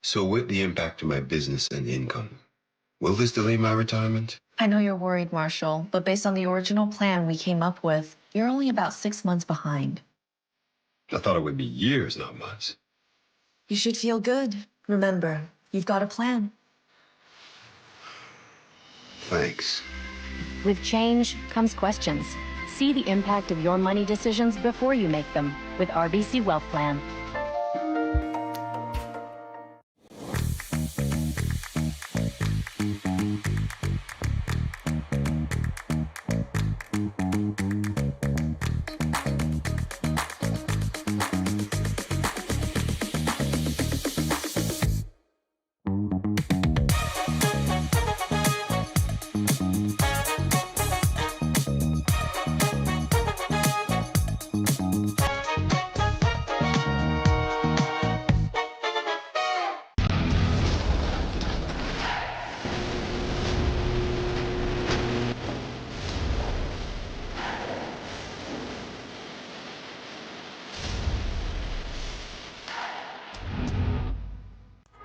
So with the impact to my business and income, will this delay my retirement? I know you're worried, Marshall, but based on the original plan we came up with, you're only about 6 months behind. I thought it would be years, not months. You should feel good. Remember, you've got a plan. Thanks. With change comes questions. See the impact of your money decisions before you make them with RBC Wealth Plan.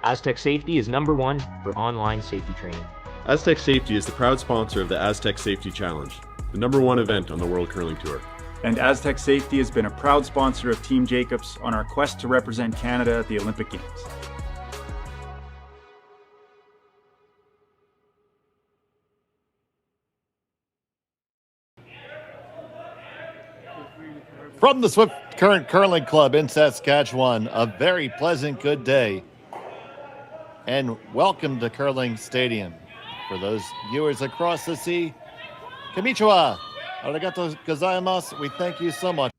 Aztec Safety is #1 for online safety training. Aztec Safety is the proud sponsor of the Aztec Safety Challenge, the #1 event on the World Curling Tour. And Aztec Safety has been a proud sponsor of Team Jacobs on our quest to represent Canada at the Olympic Games. From the Swift Current Curling Club in Saskatchewan, a very pleasant good day. And welcome to Curling Stadium. For those viewers across the sea, konnichiwa, arigato gozaimasu. We thank you so much.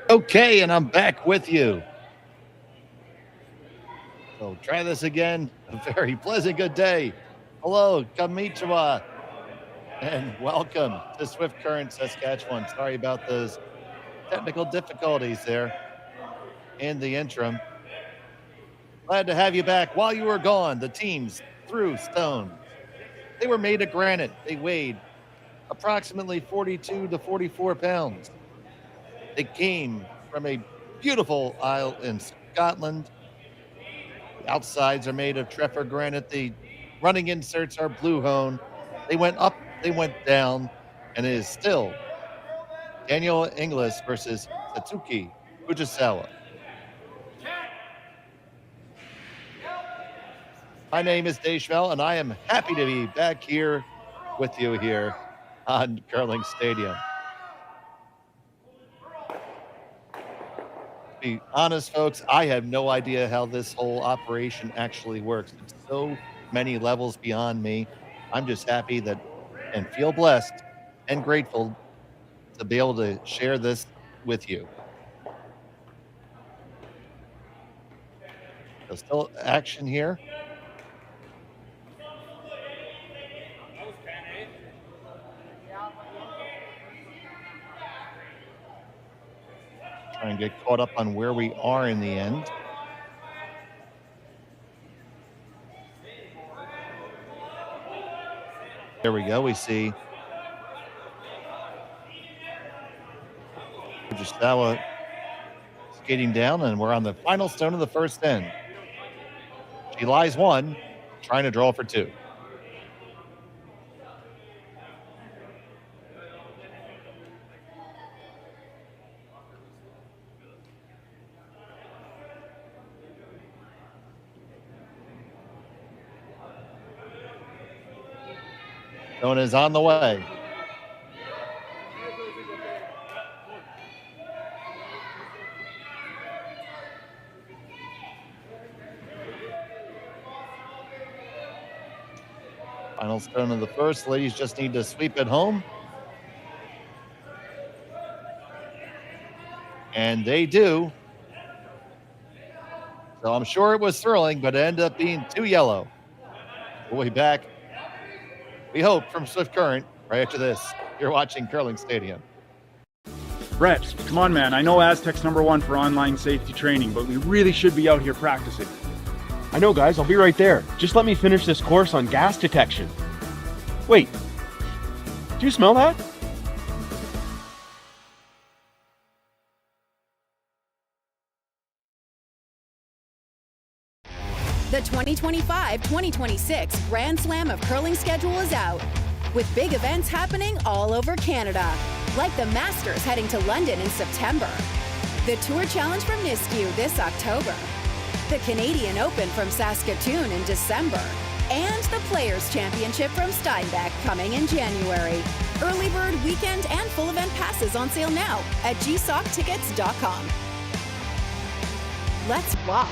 Okay, and I'm back with you. So try this again. A very pleasant good day. Hello, konnichiwa, and welcome to Swift Current Saskatchewan. Sorry about those technical difficulties there in the interim. Glad to have you back. While you were gone, the teams threw stones. They were made of granite. They weighed approximately 42 to 44 pounds. They came from a beautiful isle in Scotland. The outsides are made of Treffer granite. The running inserts are blue hone. They went up, they went down, and it is still Danielle Inglis versus Satsuki Fujisawa. My name is Dave Schmel, and I am happy to be back here with you here on Curling Stadium. To be honest, folks, I have no idea how this whole operation actually works. It's so many levels beyond me. I'm just happy that and feel blessed and grateful to be able to share this with you. There's still action here. Try and get caught up on where we are in the end. There we go. We see Fujisawa skating down, and we're on the final stone of the first end. She lies one, trying to draw for two. Stone is on the way. Final stone of the first. Ladies just need to sweep it home. And they do. So I'm sure it was thrilling, but it ended up being too yellow. We'll be back, we hope, from Swift Current right after this. You're watching Curling Stadium. Brett, come on, man. I know Aztec's #1 for online safety training, but we really should be out here practicing. I know, guys. I'll be right there. Just let me finish this course on gas detection. Wait. Do you smell that? The 2025-2026 Grand Slam of Curling schedule is out, with big events happening all over Canada, like the Masters heading to London in September, the Tour Challenge from Nisku this October, the Canadian Open from Saskatchewan in December, and the Players' Championship from Steinbach coming in January. Early bird weekend and full event passes on sale now at gsoctickets.com. Let's rock.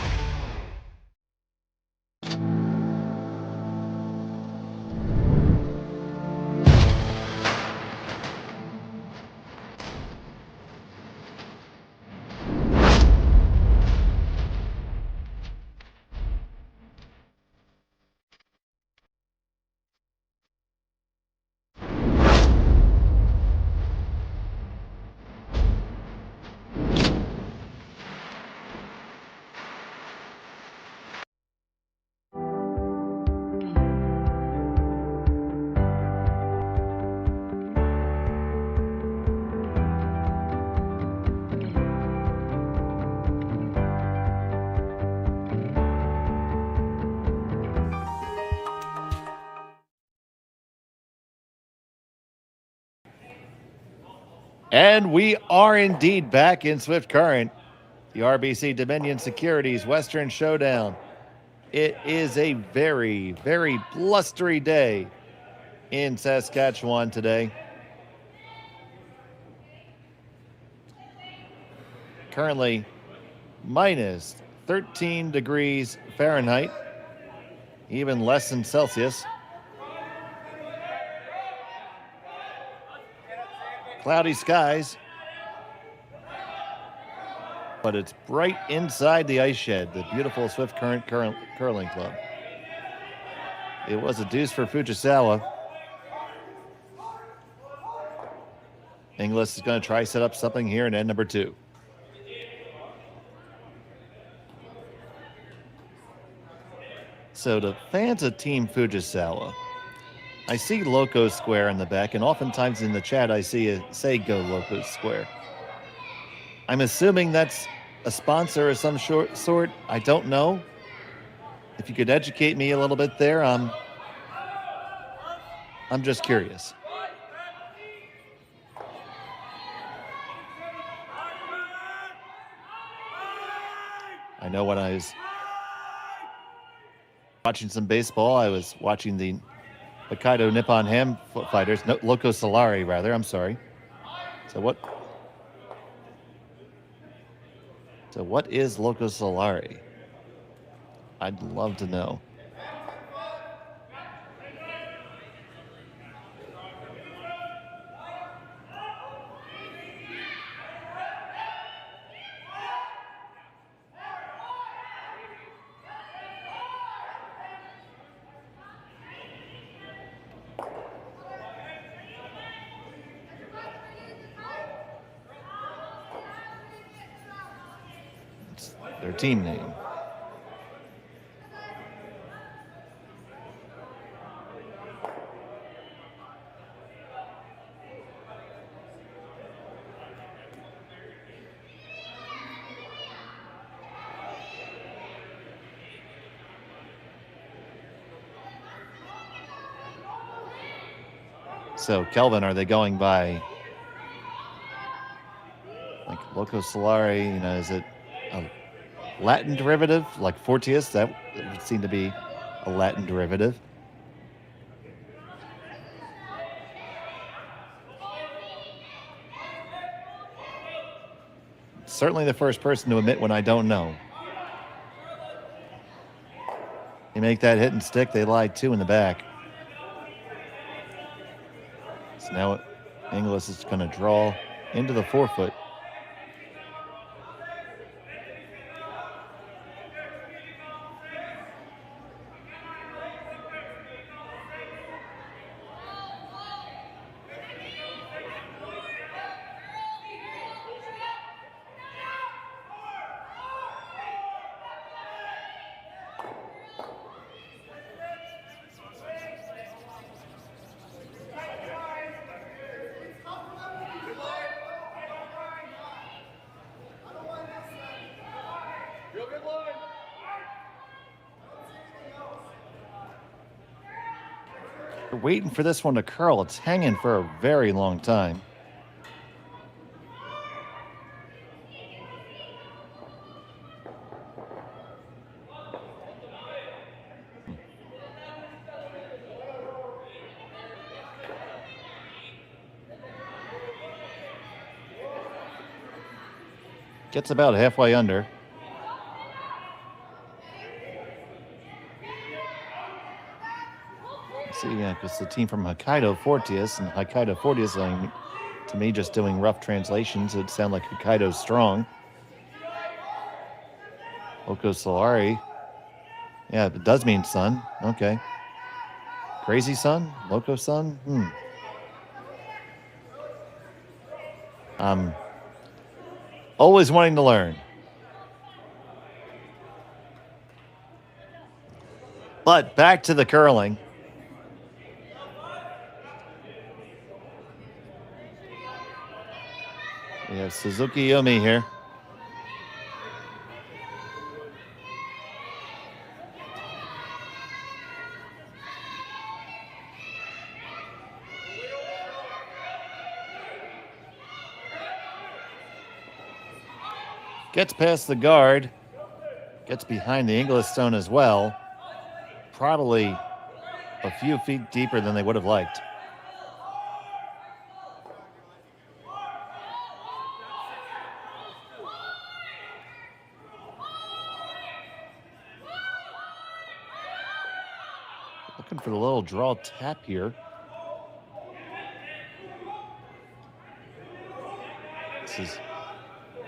And we are indeed back in Swift Current, the RBC Dominion Securities Western Showdown. It is a very, very blustery day in Saskatchewan today. Currently minus 13 degrees Fahrenheit, even less than Celsius. Cloudy skies, but it's bright inside the ice shed, the beautiful Swift Current Curling Club. It was a deuce for Fujisawa. Inglis is going to try set up something here in end number 2. So the fans of Team Fujisawa, I see Loco Square in the back, and oftentimes in the chat I see it say Go Loco Square. I'm assuming that's a sponsor of some sort. I don't know. If you could educate me a little bit there, I'm just curious. I know when I was watching some baseball, I was watching the Hokkaido Nippon Ham fighters, no, Loco Solari rather, I'm sorry. So what is Loco Solari? I'd love to know. It's their team name. So, Kelvin, are they going by like Loco Solari? You know, is it a Latin derivative like Fortius? That would seem to be a Latin derivative. Certainly the first person to admit when I don't know. They make that hit and stick, they lie two in the back. So now Inglis is going to draw into the forefoot. We're waiting for this one to curl. It's hanging for a very long time. Gets about halfway under. See, yeah, because the team from Hokkaido Fortius, and Hokkaido Fortius, to me, just doing rough translations, it sound like Hokkaido Strong. Loco Solari. Yeah, it does mean sun. Okay. Crazy sun? Loco sun? I'm always wanting to learn. But back to the curling. We have Suzuki Yomi here. Gets past the guard. Gets behind the Inglis stone as well. Probably a few feet deeper than they would have liked. Looking for the little draw tap here. This is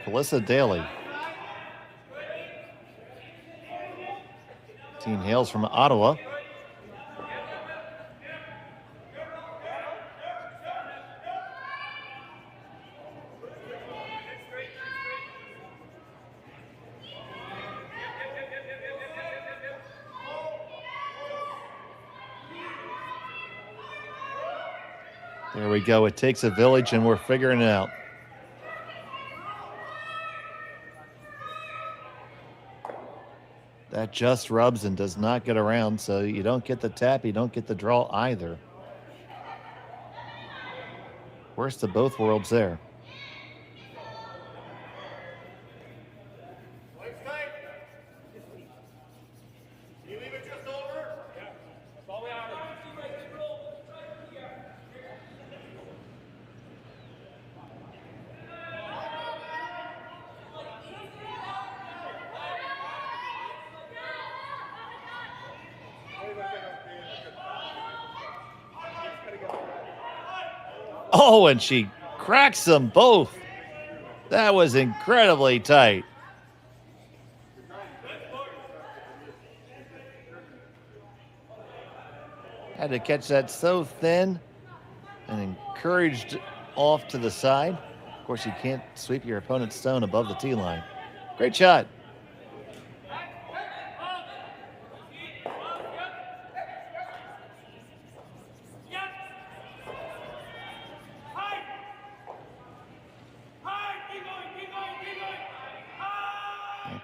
Felissa Daly. Team hails from Ottawa. There we go. It takes a village, and we're figuring it out. That just rubs and does not get around, so you don't get the tap, you don't get the draw either. Worst of both worlds there. Oh, and she cracks them both. That was incredibly tight. Had to catch that so thin and encouraged off to the side. Of course, you can't sweep your opponent's stone above the tee line. Great shot.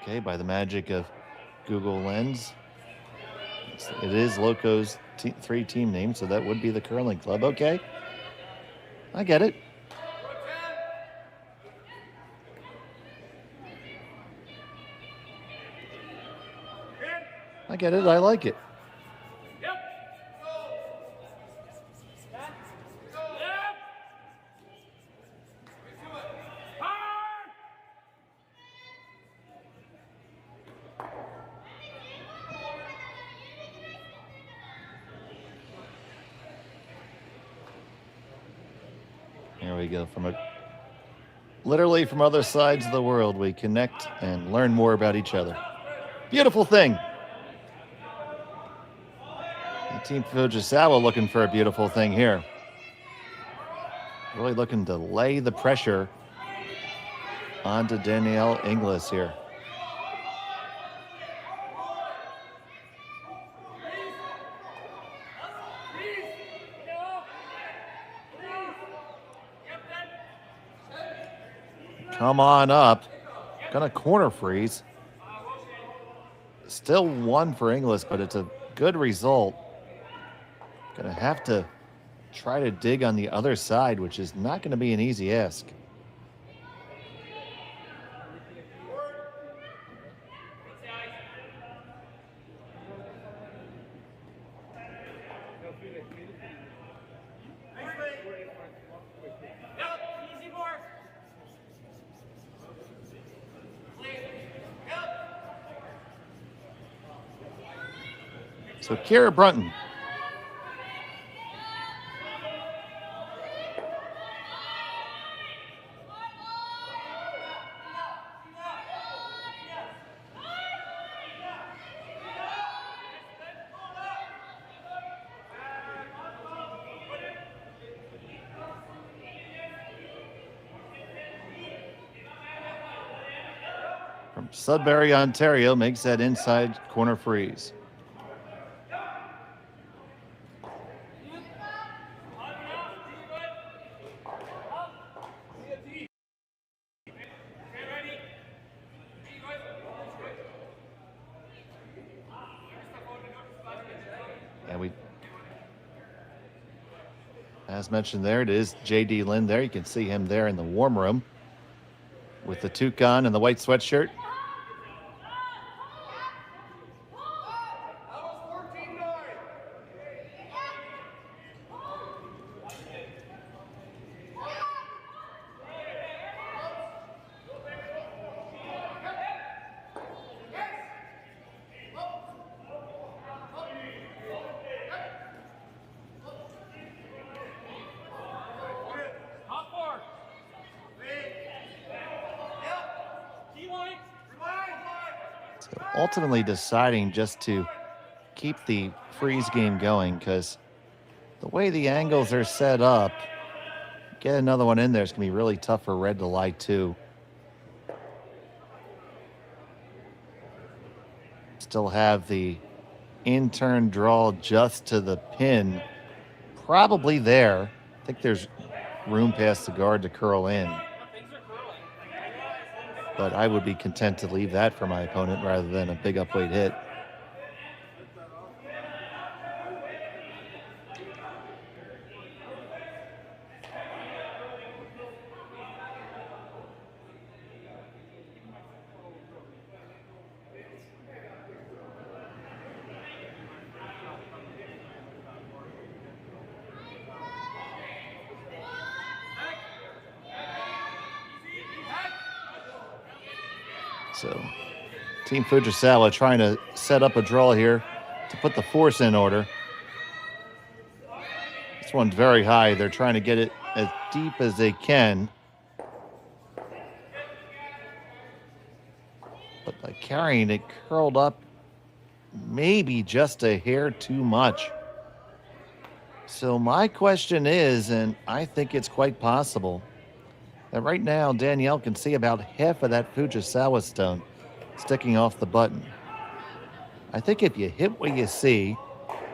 Okay, by the magic of Google Lens, it is Loco's three team name, so that would be the curling club. Okay, I get it. I get it. I like it. There we go. Literally from other sides of the world, we connect and learn more about each other. Beautiful thing. And Team Fujisawa looking for a beautiful thing here. Really looking to lay the pressure onto Danielle Inglis here. Come on up. Gonna corner freeze. Still one for Inglis, but it's a good result. Gonna have to try to dig on the other side, which is not gonna be an easy ask. So Kira Brunton. From Sudbury, Ontario, makes that inside corner freeze. As mentioned there, it is J.D. Lynn there. You can see him there in the warm room with the toque on and the white sweatshirt. Ultimately deciding just to keep the freeze game going, because the way the angles are set up, get another one in there is going to be really tough for red to lie to. Still have the in-turn draw just to the pin, probably there. I think there's room past the guard to curl in. But I would be content to leave that for my opponent rather than a big upweight hit. So Team Fujisawa trying to set up a draw here to put the force in order. This one's very high. They're trying to get it as deep as they can. But by carrying it curled up maybe just a hair too much. So my question is, and I think it's quite possible, that right now Danielle can see about half of that Fujisawa stone sticking off the button. I think if you hit what you see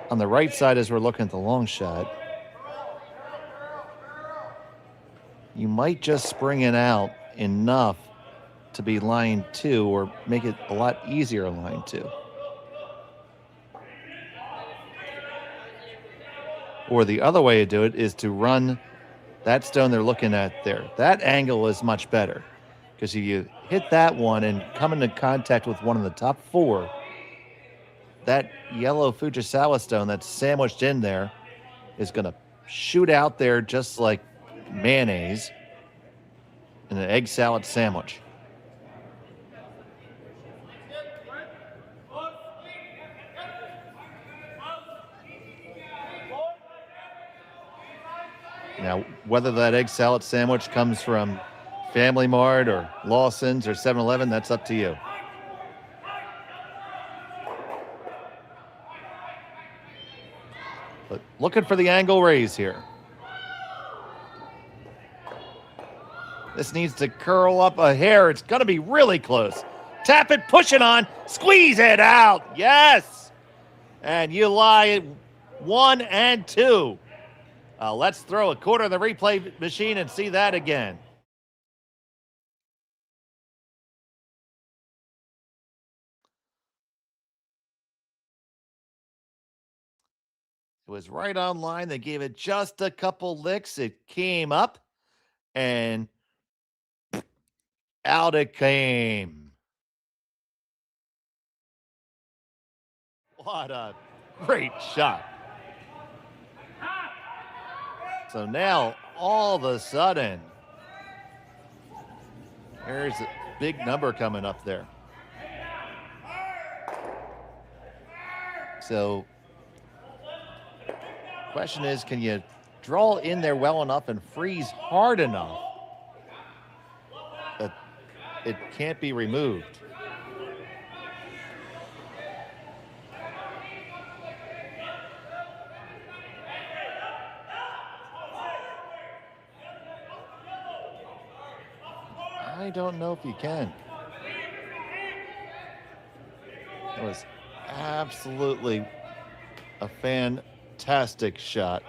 on the right side as we're looking at the long shot, you might just spring it out enough to be line 2 or make it a lot easier line 2. Or the other way to do it is to run that stone they're looking at there. That angle is much better because if you hit that one and come into contact with one of the top 4, that yellow Fujisawa stone that's sandwiched in there is going to shoot out there just like mayonnaise in an egg salad sandwich. Now, whether that egg salad sandwich comes from Family Mart or Lawson's or 7-Eleven, that's up to you. But looking for the angle raise here. This needs to curl up a hair. It's going to be really close. Tap it, push it on, squeeze it out. Yes. And you lie at 1 and 2. Let's throw a quarter in the replay machine and see that again. It was right on line. They gave it just a couple licks. It came up and out it came. What a great shot. So now, all of a sudden, there's a big number coming up there. So, question is, can you draw in there well enough and freeze hard enough that it can't be removed? I don't know if you can. It was absolutely a fantastic shot.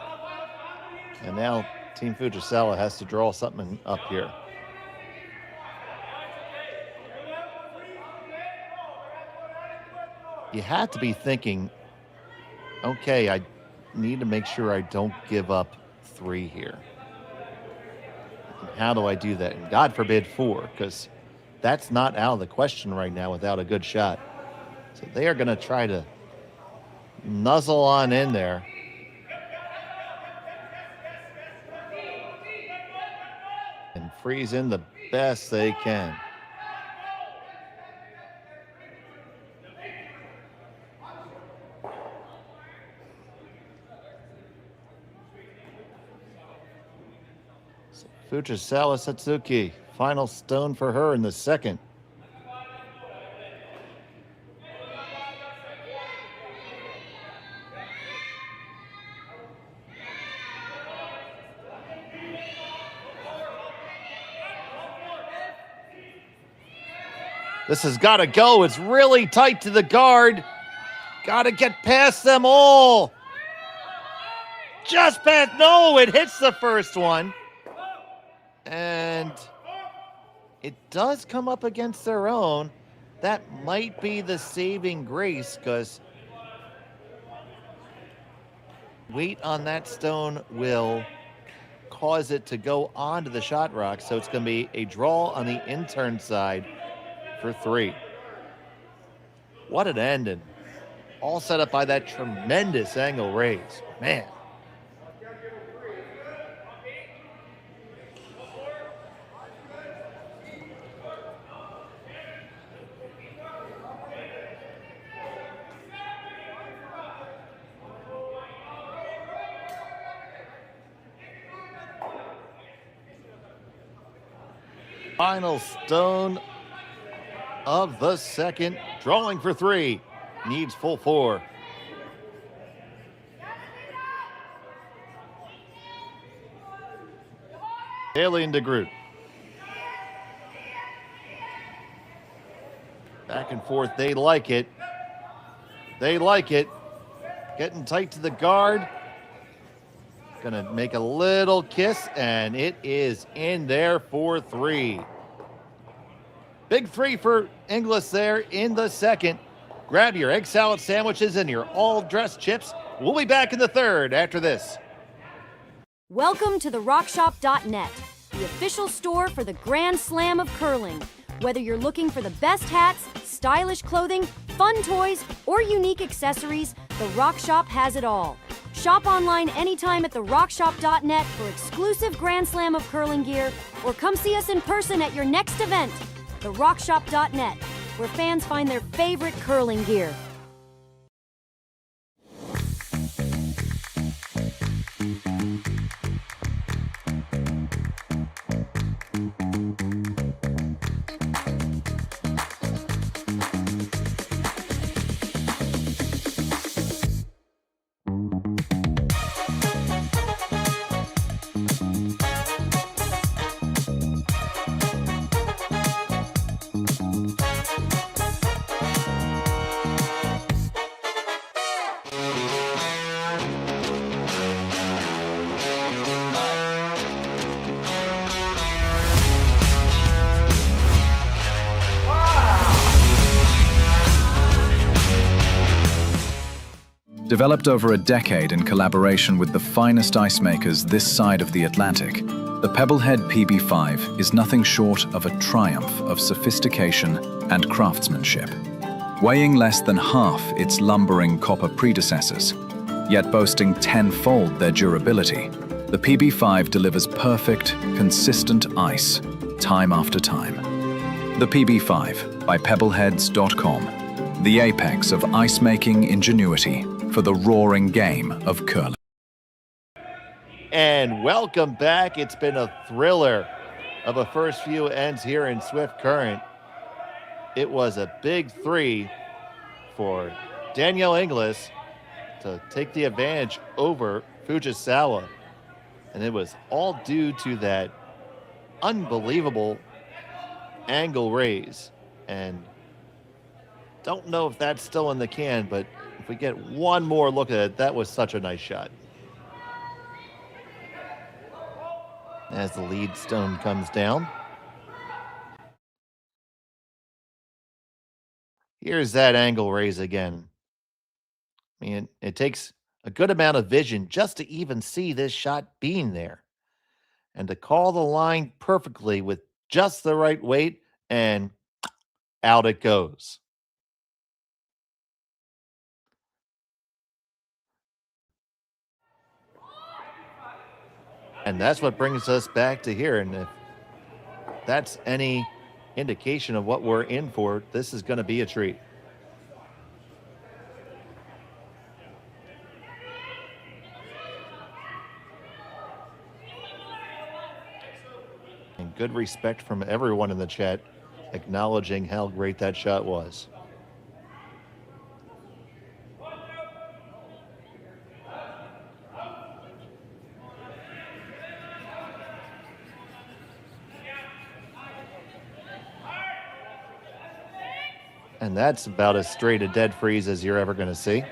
And now Team Fujisawa has to draw something up here. You had to be thinking, okay, I need to make sure I don't give up 3 here. How do I do that? And God forbid 4, because that's not out of the question right now without a good shot. So they are going to try to nuzzle on in there. And freeze in the best they can. Fujisawa Satsuki, final stone for her in the second. This has got to go. It's really tight to the guard. Got to get past them all. Just past. No, it hits the first one. And it does come up against their own. That might be the saving grace, because weight on that stone will cause it to go onto the shot rock. So it's going to be a draw on the intern side for 3. What an ending. All set up by that tremendous angle raise. Man. Final stone of the second. Drawing for 3. Needs full 4. Haley and DeGroot. Back and forth. They like it. They like it. Getting tight to the guard. Gonna make a little kiss, and it is in there for 3. Big 3 for Inglis there in the second. Grab your egg salad sandwiches and your all-dressed chips. We'll be back in the third after this. Welcome to the RockShop.net, the official store for the Grand Slam of curling. Whether you're looking for the best hats, stylish clothing, fun toys, or unique accessories, the Rock Shop has it all. Shop online anytime at therockshop.net for exclusive Grand Slam of curling gear, or come see us in person at your next event. Therockshop.net, where fans find their favorite curling gear. Developed over a decade in collaboration with the finest ice makers this side of the Atlantic, the Pebblehead PB5 is nothing short of a triumph of sophistication and craftsmanship. Weighing less than half its lumbering copper predecessors, yet boasting tenfold their durability, the PB5 delivers perfect, consistent ice, time after time. The PB5 by Pebbleheads.com, the apex of ice-making ingenuity for the roaring game of curling. And welcome back. It's been a thriller of a first few ends here in Swift Current. It was a big 3 for Danielle Inglis to take the advantage over Fujisawa. And it was all due to that unbelievable angle raise. And don't know if that's still in the can, but if we get one more look at it, that was such a nice shot. As the lead stone comes down. Here's that angle raise again. I mean, it takes a good amount of vision just to even see this shot being there. And to call the line perfectly with just the right weight, and out it goes. And that's what brings us back to here. And if that's any indication of what we're in for, this is going to be a treat. And good respect from everyone in the chat, acknowledging how great that shot was. And that's about as straight a dead freeze as you're ever going to see.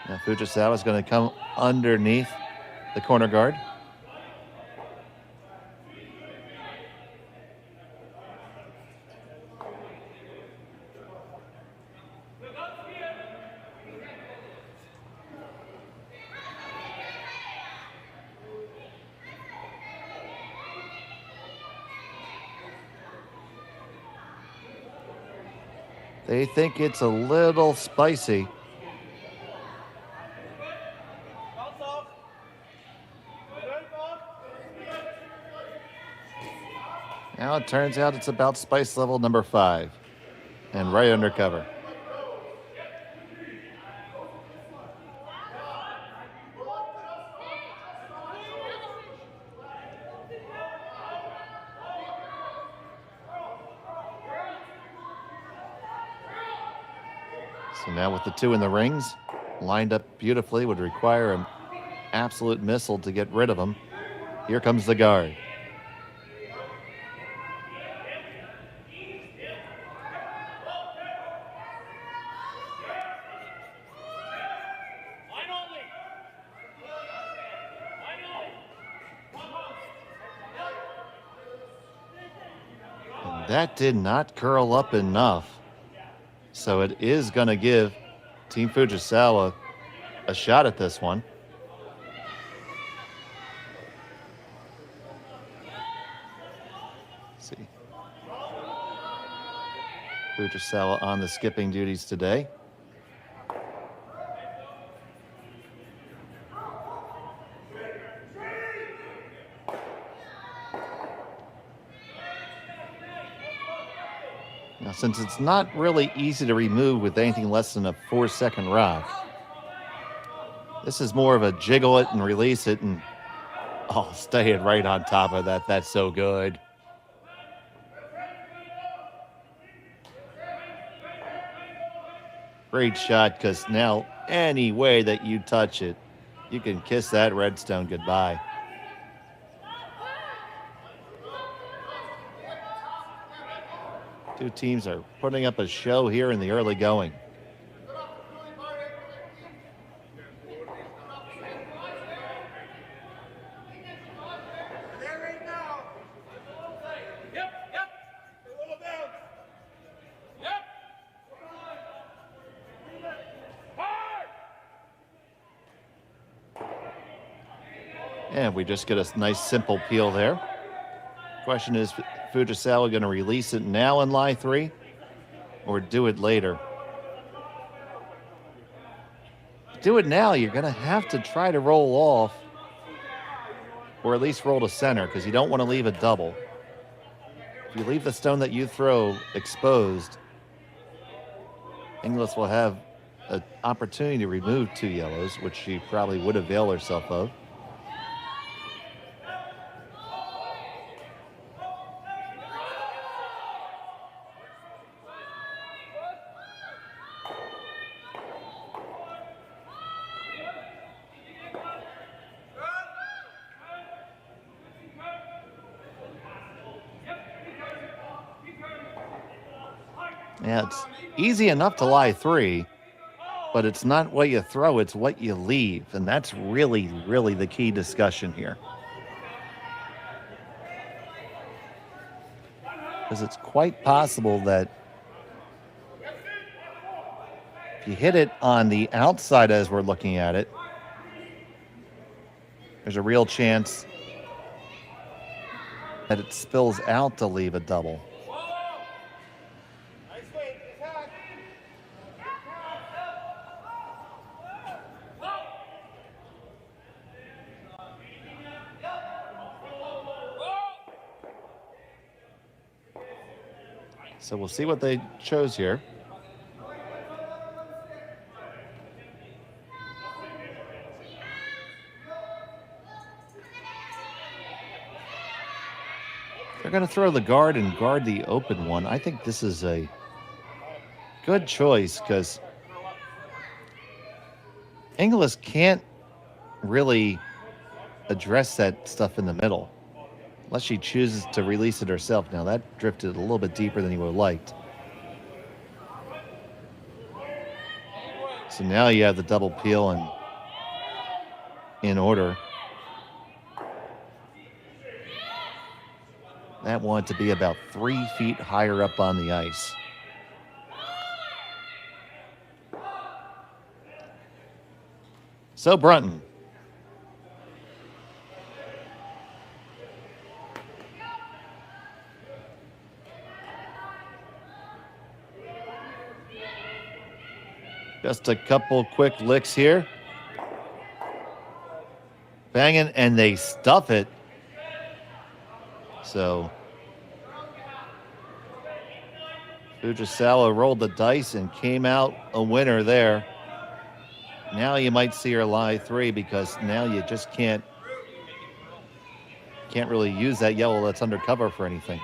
Now Fujisawa is going to come underneath the corner guard. They think it's a little spicy. Now it turns out it's about spice level number 5 and right under cover. So now with the two in the rings, lined up beautifully, would require an absolute missile to get rid of them. Here comes the guard. And that did not curl up enough. So it is going to give Team Fujisawa a shot at this one. Let's see. Fujisawa on the skipping duties today. Now, since it's not really easy to remove with anything less than a 4-second rock, this is more of a jiggle it and release it and, oh, staying right on top of that. That's so good. Great shot, because now any way that you touch it, you can kiss that redstone goodbye. Two teams are putting up a show here in the early going. And we just get a nice simple peel there. Question is, Fujisawa going to release it now in lie 3 or do it later? Do it now, you're going to have to try to roll off or at least roll to center because you don't want to leave a double. If you leave the stone that you throw exposed, Inglis will have an opportunity to remove 2 yellows, which she probably would avail herself of. Yeah, it's easy enough to lie 3, but it's not what you throw, it's what you leave. And that's really, really the key discussion here. Because it's quite possible that if you hit it on the outside as we're looking at it, there's a real chance that it spills out to leave a double. So we'll see what they chose here. They're going to throw the guard and guard the open one. I think this is a good choice because Inglis can't really address that stuff in the middle unless she chooses to release it herself. Now that drifted a little bit deeper than you would have liked. So now you have the double peel and in order. That wanted to be about 3 feet higher up on the ice. So Brunton. Just a couple quick licks here. Banging, and they stuff it. So Fujisawa rolled the dice and came out a winner there. Now you might see her lie 3 because now you just can't really use that yellow that's under cover for anything.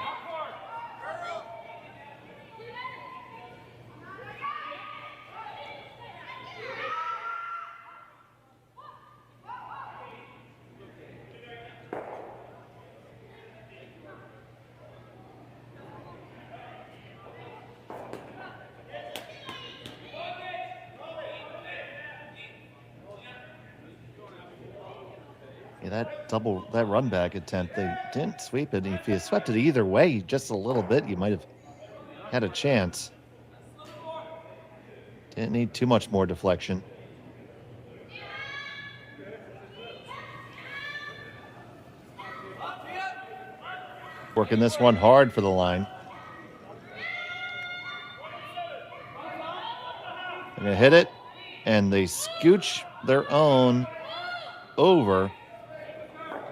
Yeah, that run back attempt, they didn't sweep it. If you swept it either way, just a little bit, you might have had a chance. Didn't need too much more deflection. Working this one hard for the line. They're going to hit it, and they scooch their own over.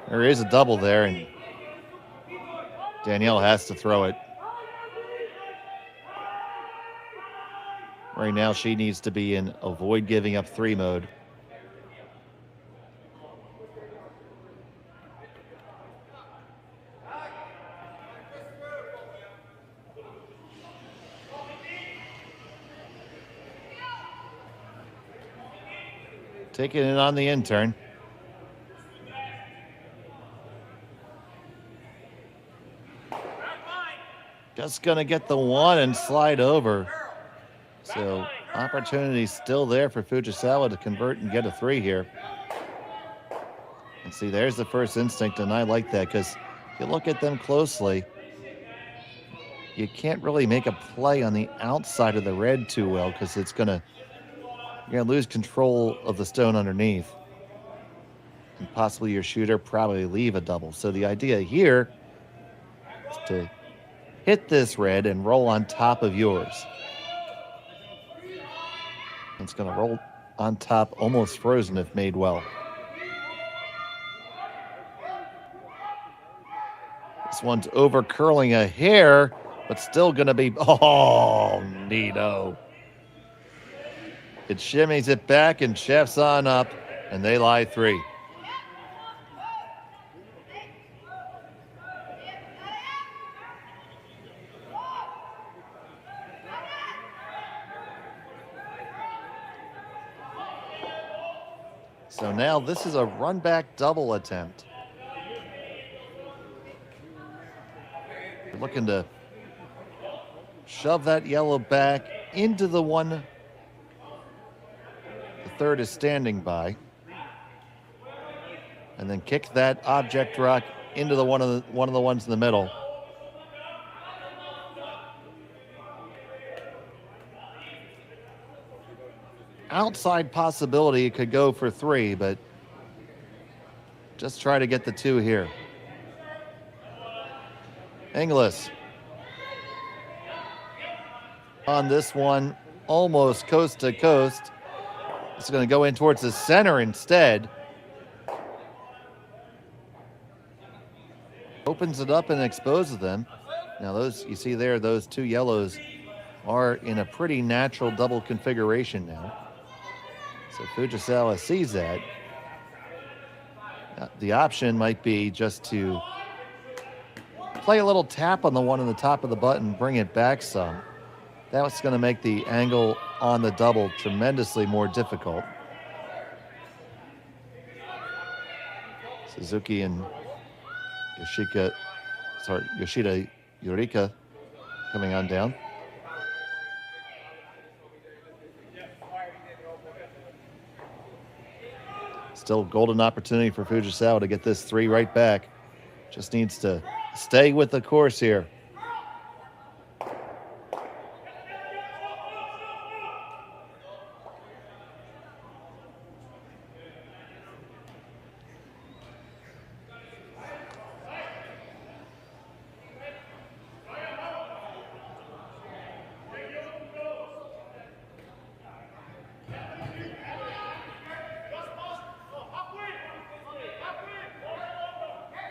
There is a double there, and Danielle has to throw it. Right now, she needs to be in avoid giving up 3 mode. Taking it on the intern. Just going to get the one and slide over. So opportunity still there for Fujisawa to convert and get a 3 here. And see, there's the first instinct, and I like that because if you look at them closely, you can't really make a play on the outside of the red too well because you're going to lose control of the stone underneath. And possibly your shooter probably leave a double. So the idea here is to hit this red and roll on top of yours. It's going to roll on top, almost frozen if made well. This one's over curling a hair, but still going to be, oh, neato. It shimmies it back and chefs on up, and they lie 3. So now this is a run back double attempt. You're looking to shove that yellow back into the one the third is standing by, and then kick that object rock into the one of the ones in the middle. Outside possibility it could go for 3, but just try to get the 2 here. Inglis on this one, almost coast to coast. It's going to go in towards the center instead. Opens it up and exposes them. Now those, you see there, those 2 yellows are in a pretty natural double configuration now. So Fujisawa sees that. The option might be just to play a little tap on the one on the top of the button, bring it back some. That's going to make the angle on the double tremendously more difficult. Suzuki and Yoshida Yurika coming on down. Still golden opportunity for Fujisawa to get this 3 right back. Just needs to stay with the course here.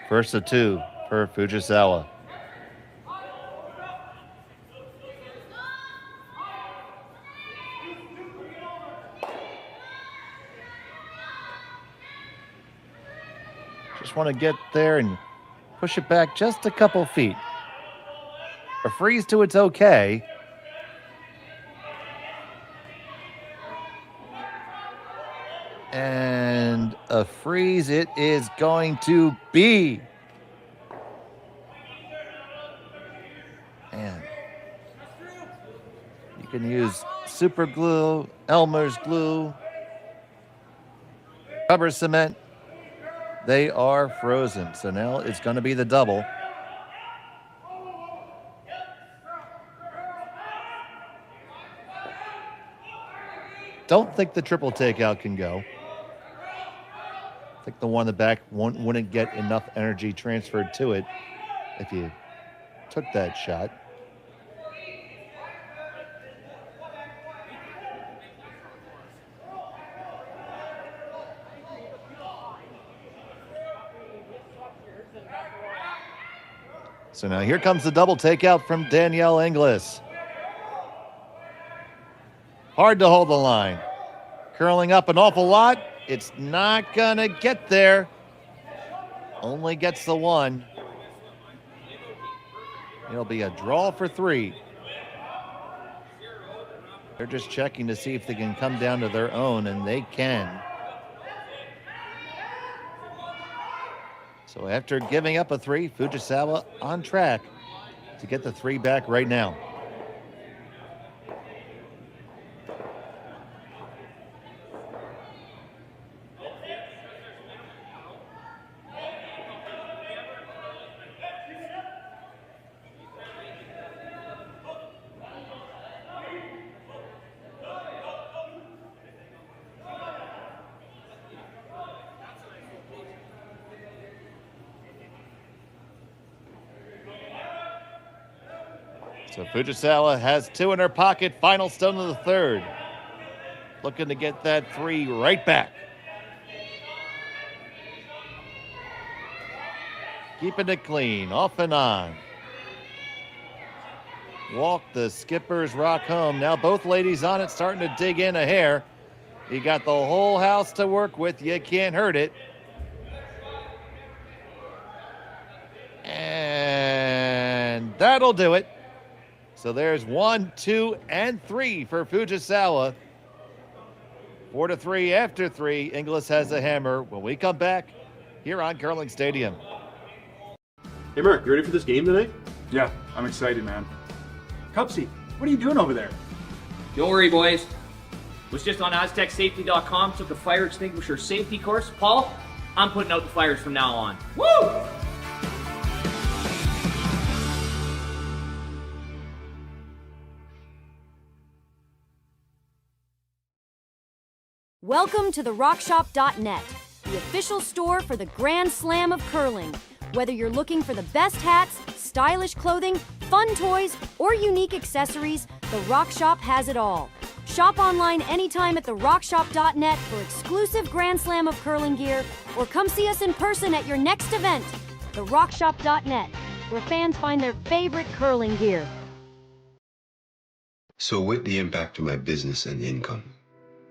First of 2 for Fujisawa. Just want to get there and push it back just a couple feet. A freeze to it's okay. And a freeze it is going to be. And you can use super glue, Elmer's glue, rubber cement, They are frozen. So now it's going to be the double. Don't think the triple takeout can go. I think the one in the back wouldn't get enough energy transferred to it if you took that shot. So now here comes the double takeout from Danielle Inglis. Hard to hold the line. Curling up an awful lot. It's not gonna get there. Only gets the one. It'll be a draw for 3. They're just checking to see if they can come down to their own, and they can. So after giving up a 3, Fujisawa on track to get the 3 back right now. So Fujisawa has 2 in her pocket. Final stone of the 3rd. Looking to get that 3 right back. Keeping it clean, off and on. Walk the skipper's rock home. Now both ladies on it, starting to dig in a hair. You got the whole house to work with. You can't hurt it. And that'll do it. So there's 1, 2, and 3 for Fujisawa. 4-3 after 3. Inglis has a hammer. When we come back here on Curling Stadium. Hey Mark, you ready for this game tonight? Yeah, I'm excited, man. Cupsy, what are you doing over there? Don't worry, boys. Was just on AztecSafety.com, took a fire extinguisher safety course. Paul, I'm putting out the fires from now on. Woo! Welcome to the RockShop.net, the official store for the Grand Slam of curling. Whether you're looking for the best hats, stylish clothing, fun toys, or unique accessories, the Rock Shop has it all. Shop online anytime at the RockShop.net for exclusive Grand Slam of curling gear, or come see us in person at your next event. The RockShop.net, where fans find their favorite curling gear. So with the impact to my business and income,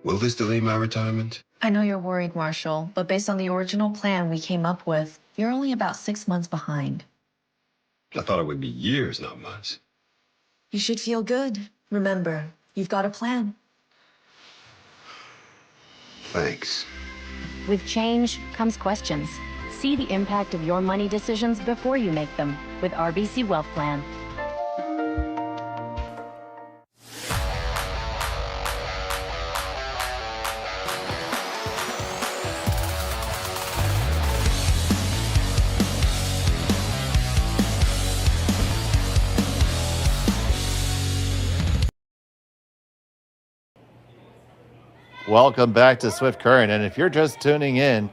will this delay my retirement? I know you're worried, Marshall, but based on the original plan we came up with, you're only about 6 months behind. I thought it would be years, not months. You should feel good. Remember, you've got a plan. Thanks. With change comes questions. See the impact of your money decisions before you make them with RBC Wealth Plan. Welcome back to Swift Current, and if you're just tuning in,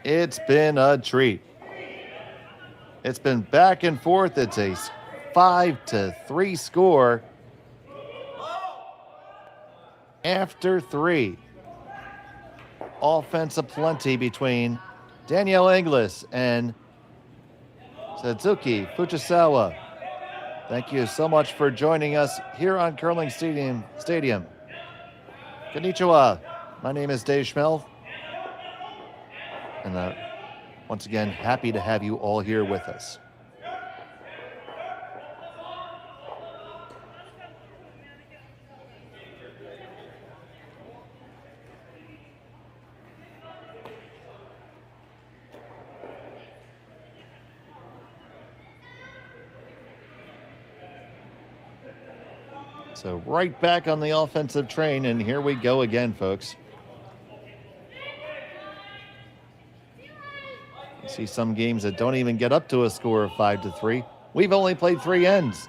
it's been a treat. It's been back and forth. It's a 5-3 score after 3. Offense aplenty between Danielle Inglis and Satsuki Fujisawa. Thank you so much for joining us here on Curling Stadium. Konnichiwa. My name is Dave Schmel. And once again, happy to have you all here with us. So right back on the offensive train, and here we go again, folks. See some games that don't even get up to a score of 5-3. We've only played 3 ends.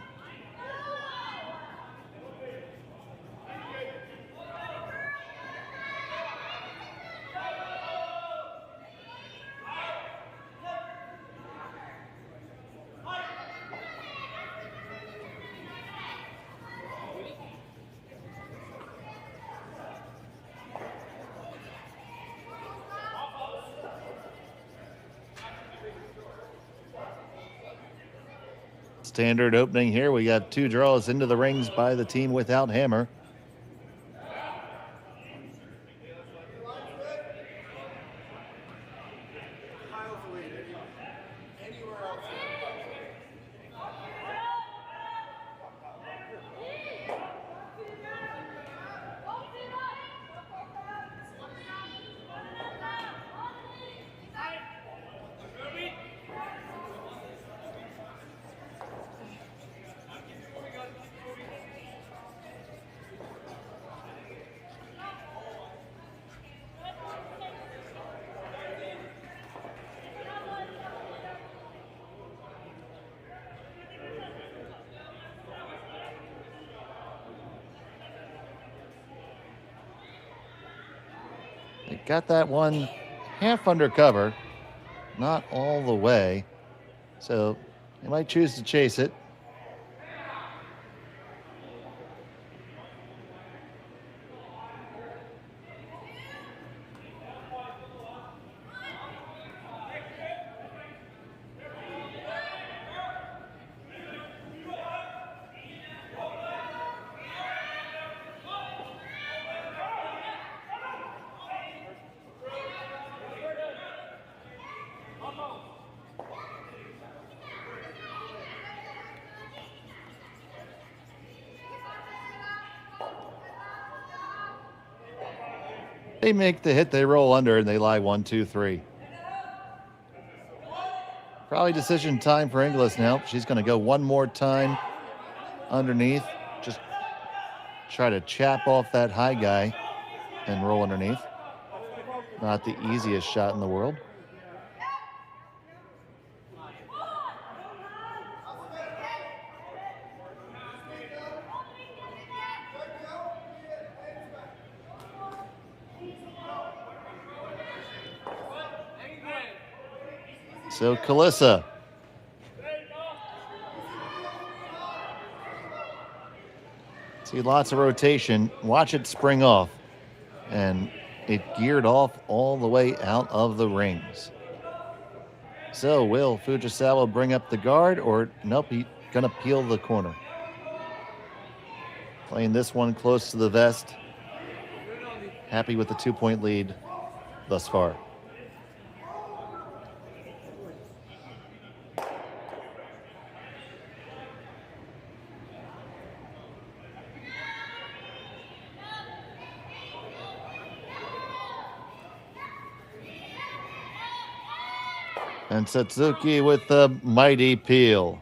Standard opening here. We got 2 draws into the rings by the team without hammer. They got that one half under cover, not all the way. So they might choose to chase it. They make the hit, they roll under, and they lie 1, 2, 3. Probably decision time for Inglis now. She's going to go one more time underneath. Just try to chap off that high guy and roll underneath. Not the easiest shot in the world. So Kalissa. See lots of rotation. Watch it spring off. And it geared off all the way out of the rings. So will Fujisawa bring up the guard, or nope, he's gonna peel the corner. Playing this one close to the vest. Happy with the 2-point lead thus far. And Satsuki with the mighty peel.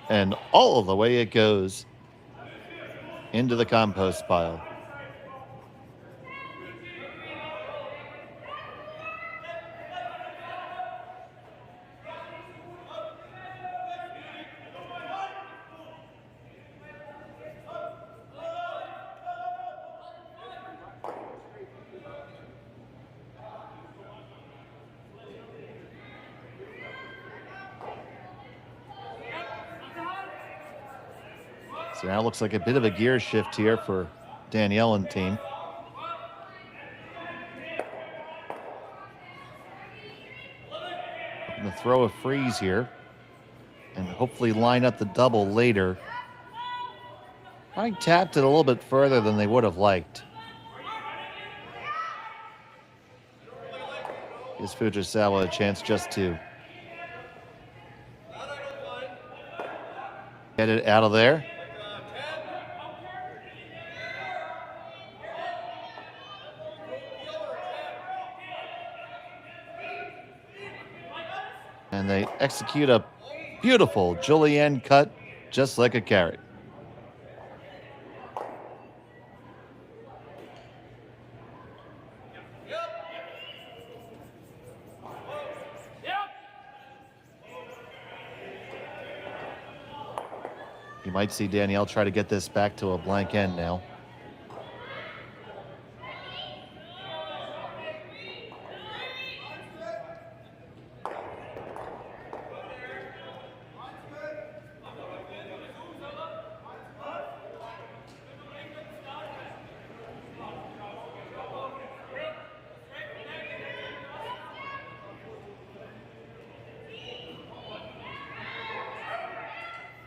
And all the way it goes into the compost pile. So now it looks like a bit of a gear shift here for Danielle and team. I'm going to throw a freeze here and hopefully line up the double later. I tapped it a little bit further than they would have liked. Gives Fujisawa a chance just to get it out of there. And they execute a beautiful julienne cut, just like a carrot. You might see Danielle try to get this back to a blank end now.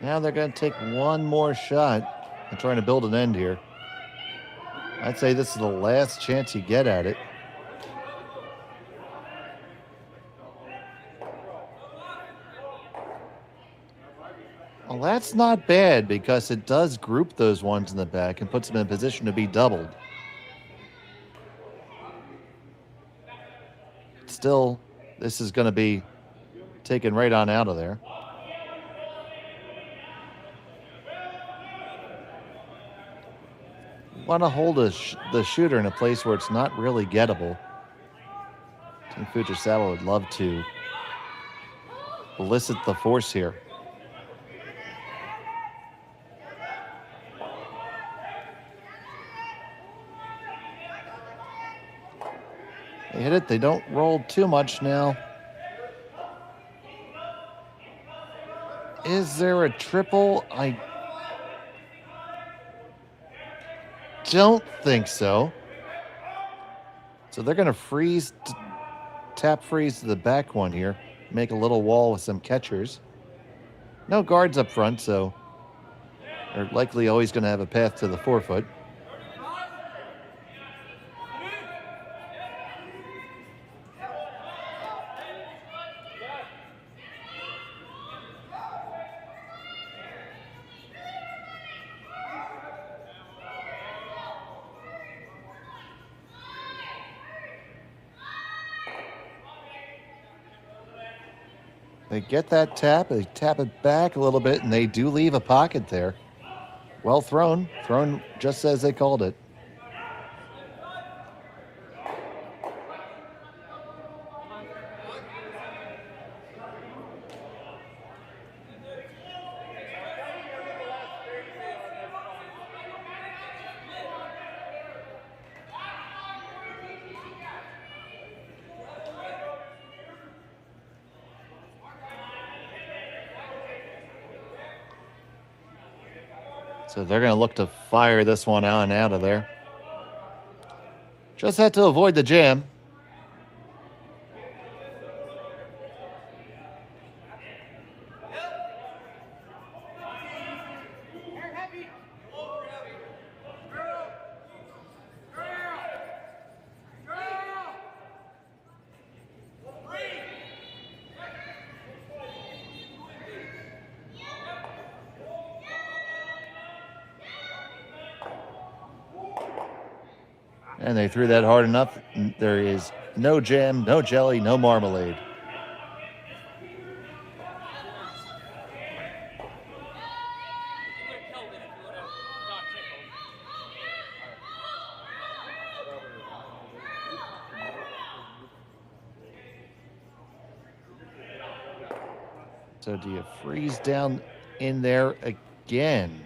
Now they're going to take one more shot and trying to build an end here. I'd say this is the last chance you get at it. Well, that's not bad because it does group those ones in the back and puts them in a position to be doubled. Still, this is going to be taken right on out of there. Want to hold the shooter in a place where it's not really gettable. Team Fujisawa would love to elicit the force here. They hit it. They don't roll too much now. Is there a triple? I don't think so. So they're going to freeze, tap freeze to the back one here. Make a little wall with some catchers. No guards up front, so they're likely always going to have a path to the forefoot. They get that tap, they tap it back a little bit, and they do leave a pocket there. Well thrown just as they called it. So they're going to look to fire this one on out of there. Just had to avoid the jam. And they threw that hard enough. There is no jam, no jelly, no marmalade. So do you freeze down in there again?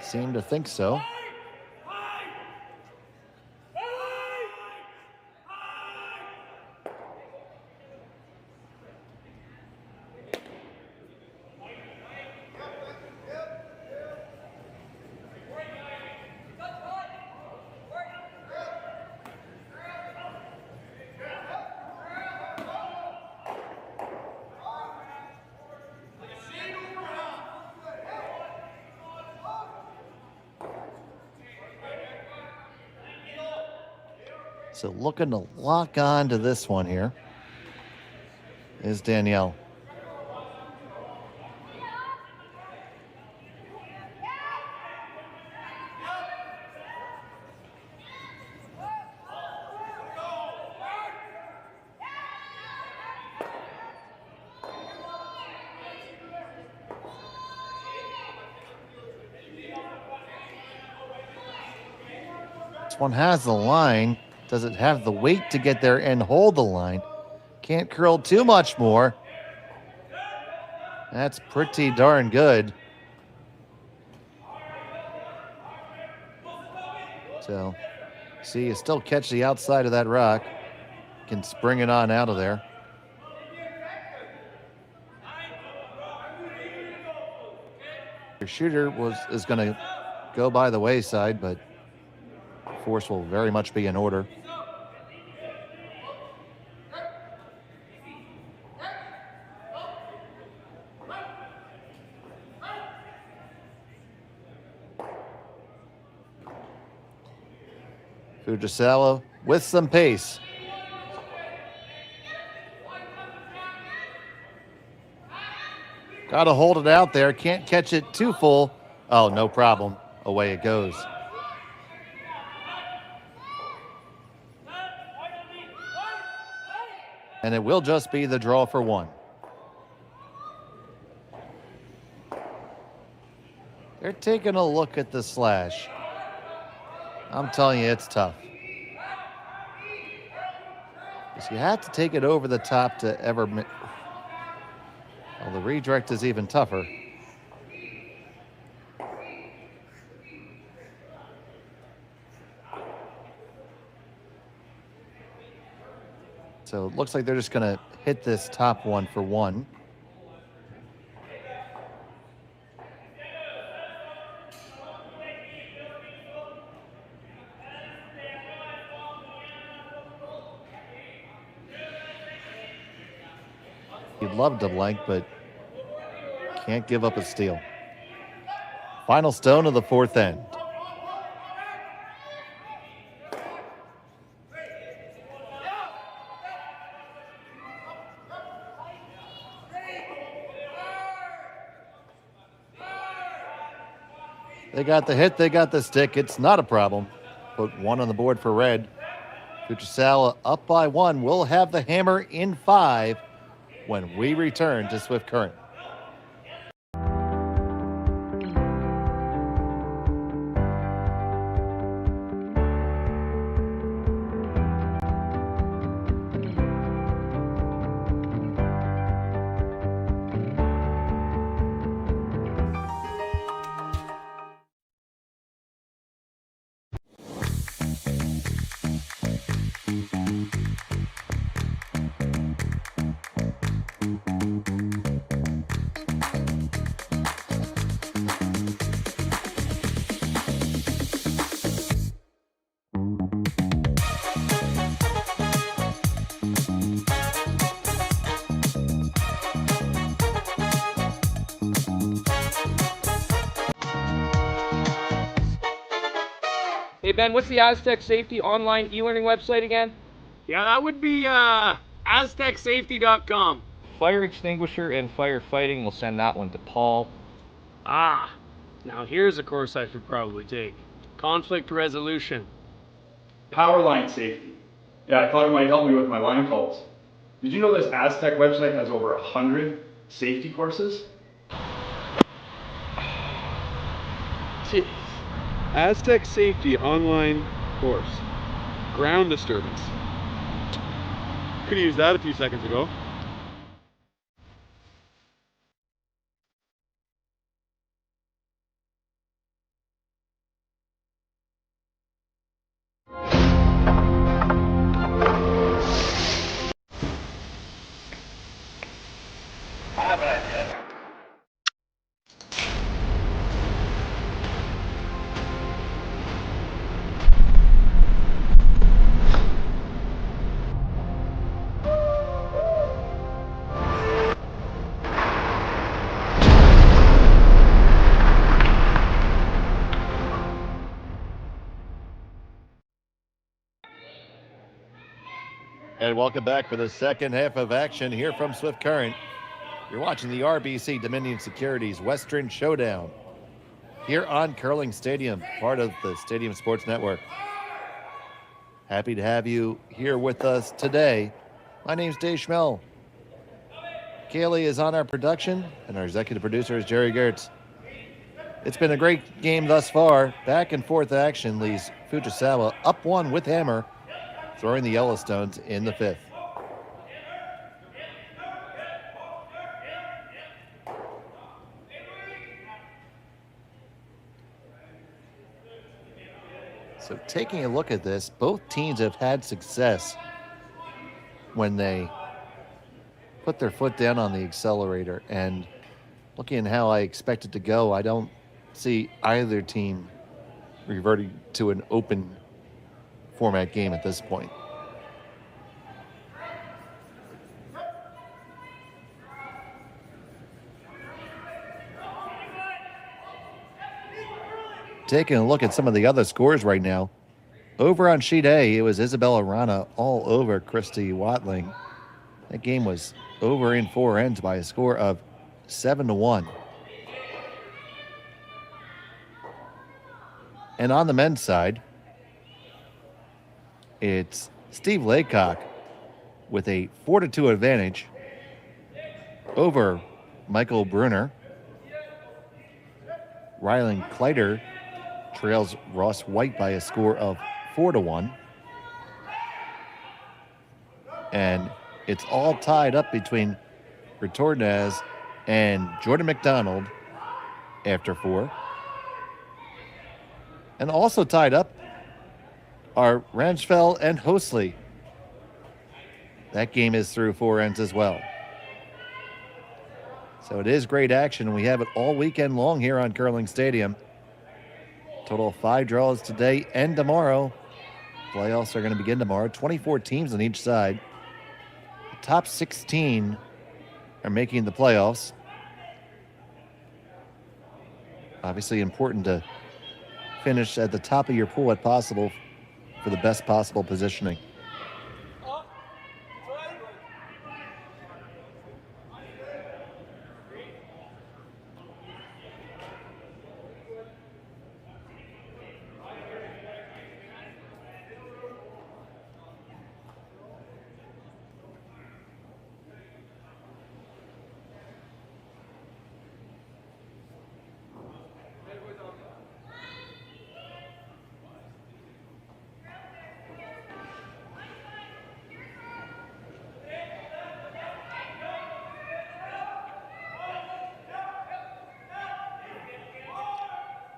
Seem to think so. So looking to lock on to this one here is Danielle. This one has the line. Does it have the weight to get there and hold the line? Can't curl too much more. That's pretty darn good. So, see, you still catch the outside of that rock. Can spring it on out of there. Your shooter is going to go by the wayside, but force will very much be in order. Fujisawa with some pace. Got to hold it out there. Can't catch it too full. Oh, no problem. Away it goes. And it will just be the draw for one. They're taking a look at the slash. I'm telling you, it's tough. Because you have to take it over the top to ever... Well, the redirect is even tougher. So it looks like they're just going to hit this top one for one. He'd love to blank, but can't give up a steal. Final stone of the fourth end. They got the hit, they got the stick. It's not a problem. Put one on the board for red. Fujisawa up by one. We'll have the hammer in 5 when we return to Swift Current. Hey Ben, what's the Aztec Safety online e-learning website again? Yeah, that would be aztecsafety.com. Fire extinguisher and firefighting, we'll send that one to Paul. Ah, now here's a course I should probably take. Conflict resolution. Power line safety. Yeah, I thought it might help me with my line calls. Did you know this Aztec website has over 100 safety courses? Jeez. Aztec Safety online course. Ground disturbance. Could have used that a few seconds ago. And welcome back for the second half of action here from Swift Current. You're watching the RBC Dominion Securities Western Showdown here on Curling Stadium, part of the Stadium Sports Network. Happy to have you here with us today. My name's Dave Schmel. Kaylee is on our production, and our executive producer is Jerry Gertz. It's been a great game thus far. Back and forth action leaves Fujisawa up one with hammer. throwing the Yellowstones in the 5th. So taking a look at this, both teams have had success when they put their foot down on the accelerator. And looking at how I expect it to go, I don't see either team reverting to an open format game at this point. Taking a look at some of the other scores right now. Over on sheet A, it was Isabella Rana all over Christy Watling. That game was over in 4 ends by a score of 7-1. And on the men's side, it's Steve Laycock with a 4-2 advantage over Michael Brunner. Rylan Kleider trails Ross White by a score of 4-1. And it's all tied up between Retornaz and Jordan McDonald after 4. And also tied up are Ranchfeld and Hosley. That game is through 4 ends as well. So it is great action. We have it all weekend long here on Curling Stadium. Total of 5 draws today and tomorrow. Playoffs are going to begin tomorrow. 24 teams on each side. The top 16 are making the playoffs. Obviously important to finish at the top of your pool if possible for the best possible positioning.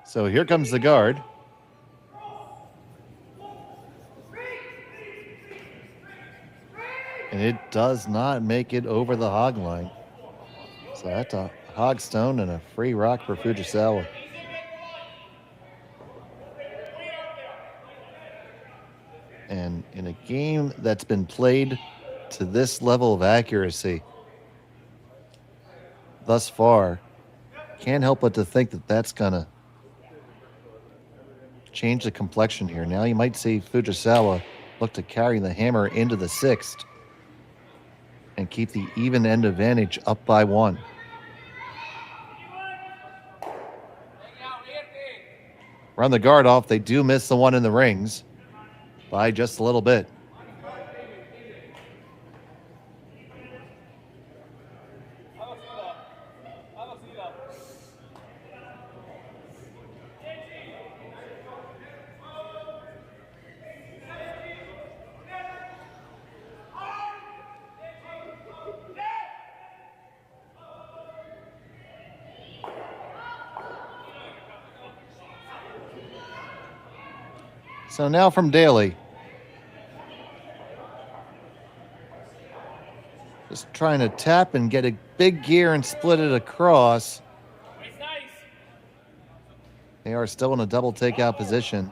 So here comes the guard. And it does not make it over the hog line. So that's a hog stone and a free rock for Fujisawa. And in a game that's been played to this level of accuracy thus far, can't help but to think that that's gonna change the complexion here. Now you might see Fujisawa look to carry the hammer into the 6th and keep the even end advantage up by 1. Run the guard off. They do miss the one in the rings by just a little bit. So now from Daly. Just trying to tap and get a big gear and split it across. They are still in a double takeout position.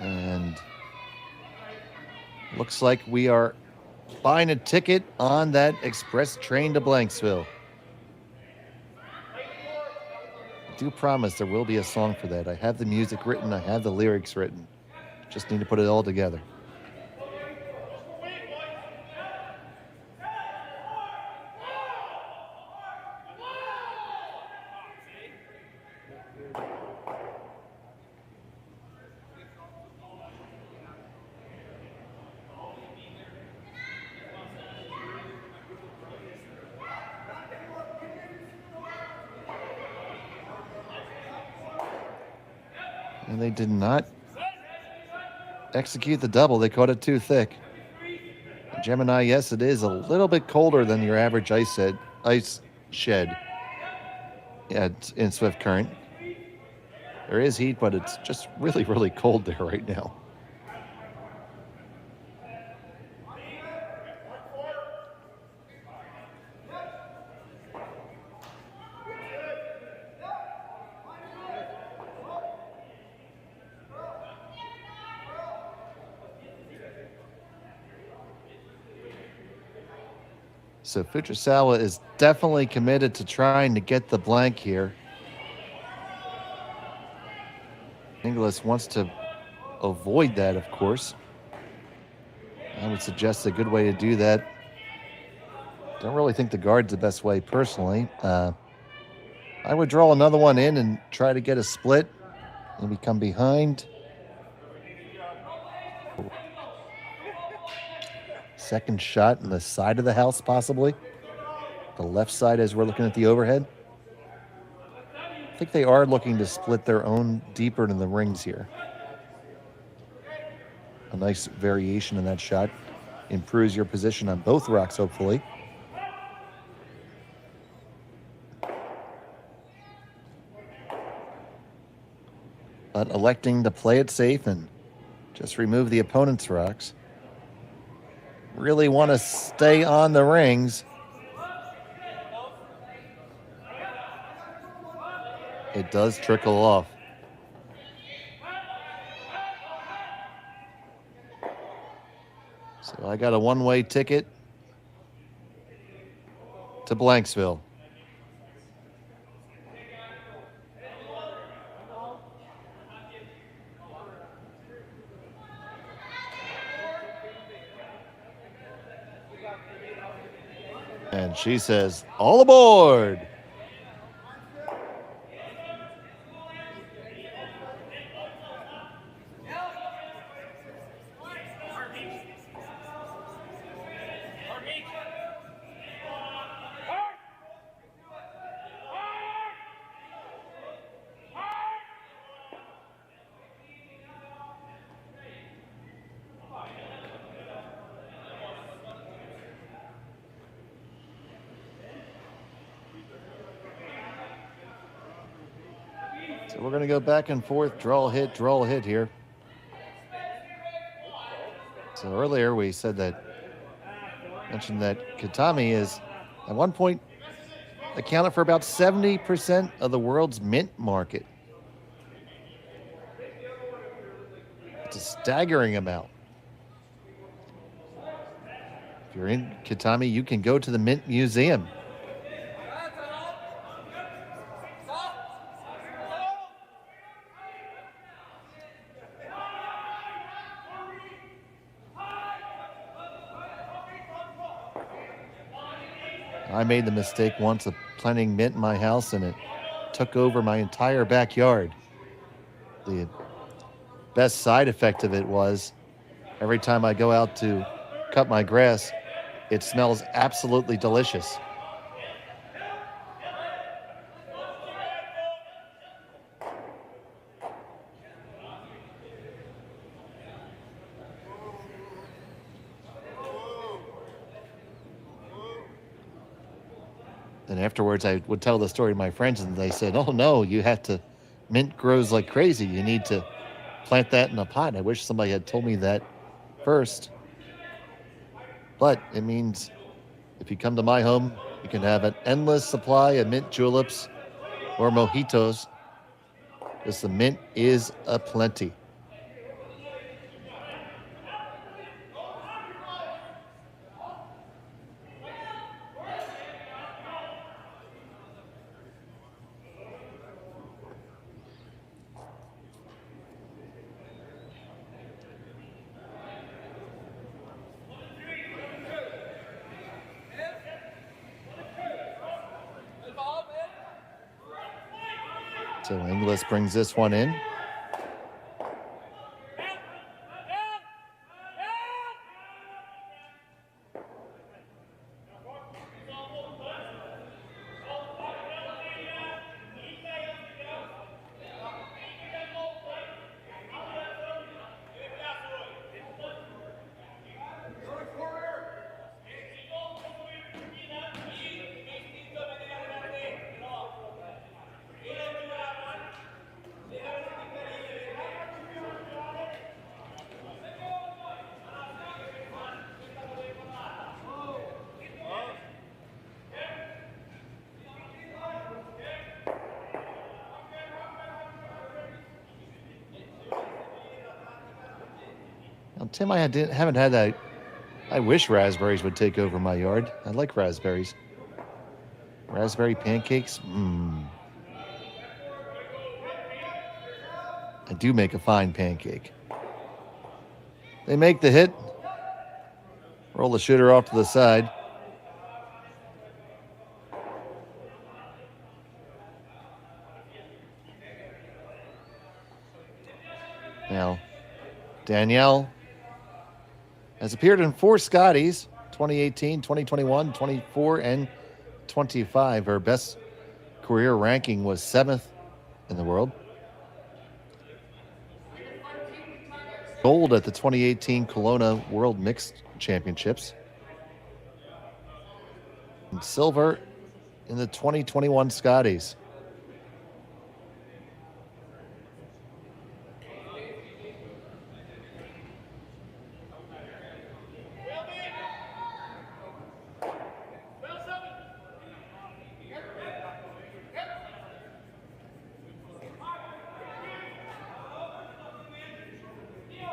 And looks like we are buying a ticket on that express train to Blanksville. I do promise there will be a song for that. I have the music written, I have the lyrics written. Just need to put it all together. And they did not execute the double. They caught it too thick. Gemini, yes, it is a little bit colder than your average ice shed. Yeah, it's in Swift Current. There is heat, but it's just really, really cold there right now. So Fujisawa is definitely committed to trying to get the blank here. Inglis wants to avoid that, of course. I would suggest a good way to do that. Don't really think the guard's the best way personally. I would draw another one in and try to get a split. Maybe come behind. Second shot in the side of the house, possibly. The left side as we're looking at the overhead. I think they are looking to split their own deeper into the rings here. A nice variation in that shot. Improves your position on both rocks, hopefully. But electing to play it safe and just remove the opponent's rocks. Really want to stay on the rings. It does trickle off. So I got a one-way ticket to Blanksville. And she says, all aboard. So we're going to go back and forth, draw a hit here. So earlier we said mentioned that Kitami is at one point accounted for about 70% of the world's mint market. It's a staggering amount. If you're in Kitami, you can go to the Mint Museum. I made the mistake once of planting mint in my house, and it took over my entire backyard. The best side effect of it was every time I go out to cut my grass, it smells absolutely delicious. And afterwards, I would tell the story to my friends, and they said, oh no, mint grows like crazy. You need to plant that in a pot. I wish somebody had told me that first. But it means if you come to my home, you can have an endless supply of mint juleps or mojitos, because the mint is aplenty. So Inglis brings this one in. Tim, haven't had that. I wish raspberries would take over my yard. I like raspberries. Raspberry pancakes? I do make a fine pancake. They make the hit. Roll the shooter off to the side. Now, Danielle has appeared in 4 Scotties, 2018, 2021, 24, and 25. Her best career ranking was 7th in the world. Gold at the 2018 Kelowna World Mixed Championships. And silver in the 2021 Scotties.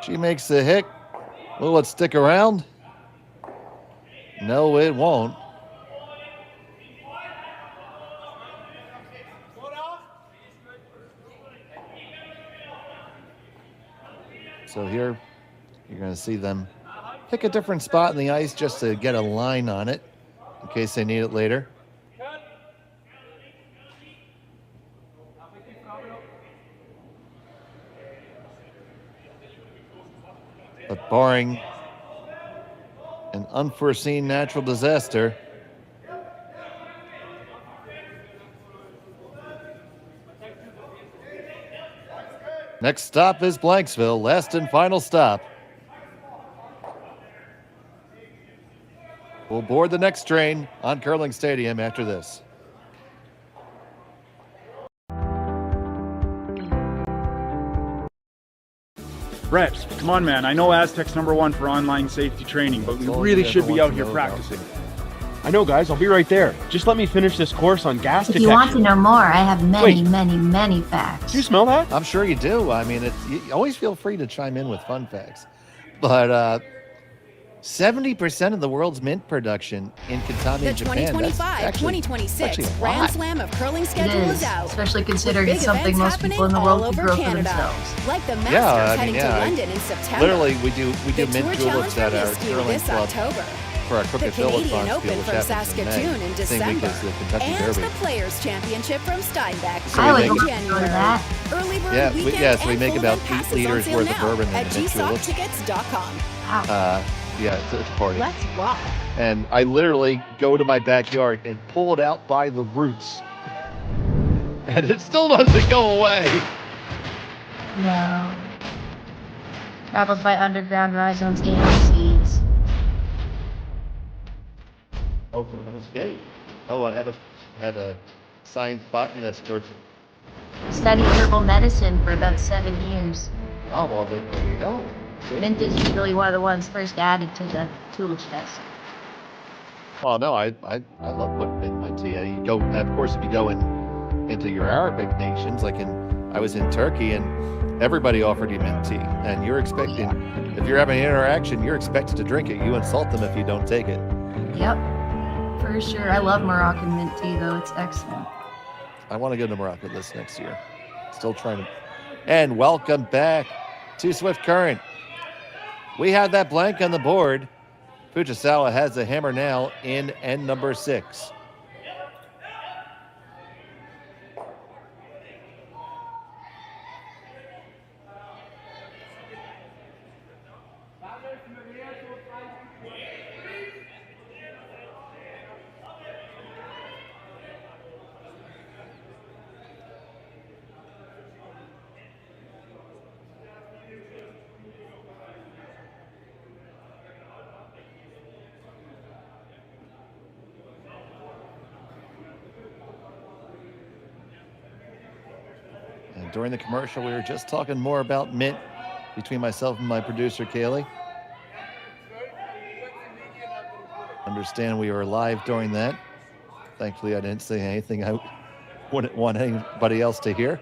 She makes the hit. Will it stick around? No, it won't. So here, you're going to see them pick a different spot in the ice just to get a line on it in case they need it later. But barring an unforeseen natural disaster, next stop is Blanksville, last and final stop. We'll board the next train on Curling Stadium after this. Brett, come on, man. I know Aztec's #1 for online safety training, but we really should be out here practicing. I know, guys. I'll be right there. Just let me finish this course on gas If detection. you want to know more, I have many facts. Do you smell that? I'm sure you do. I mean, you always feel free to chime in with fun facts. But 70% of the world's mint production in Kitami, The Japan. 2025-2026 Grand Slam of Curling schedule is out. Especially considering Big it's something events most people in the happening world all can over grow for Canada. themselves. Like the Masters Yeah, I mean, heading yeah, to London in September. Literally, we do The mint Tour juleps Challenge at our from Whiskey curling this club October. for our The Crooked Phillips Canadian Bonds Open which from happens in Saskatchewan May. in Same week December. as the Kentucky And Derby. the Players' Championship from Steinbeck So we in make- January. Early bird Yeah, weekend so we and make full about event 8 passes on liters sale worth of now bourbon in at mint juleps. gsocktickets.com. Yeah, it's a party. Let's rock. And I literally go to my backyard and pull it out by the roots. And it still doesn't go away. No. Traveled by underground rhizomes and seeds. Oh, that's great. Oh, I had a signed botanist or. Studied herbal medicine for about 7 years. Oh, well, there you go. Mint is usually one of the ones first added to the tool chest. Well, no, I love putting in my tea. You go, of course, if you go into your Arabic nations, like I was in Turkey, and everybody offered you mint tea, and you're expecting, if you're having an interaction, you're expected to drink it. You insult them if you don't take it. Yep. For sure. I love Moroccan mint tea, though. It's excellent. I want to go to Morocco this next year. Still trying to. And welcome back to Swift Current. We had that blank on the board. Fujisawa has the hammer now in end number 6. During the commercial, we were just talking more about mint between myself and my producer, Kaylee. Understand we were live during that. Thankfully, I didn't say anything I wouldn't want anybody else to hear.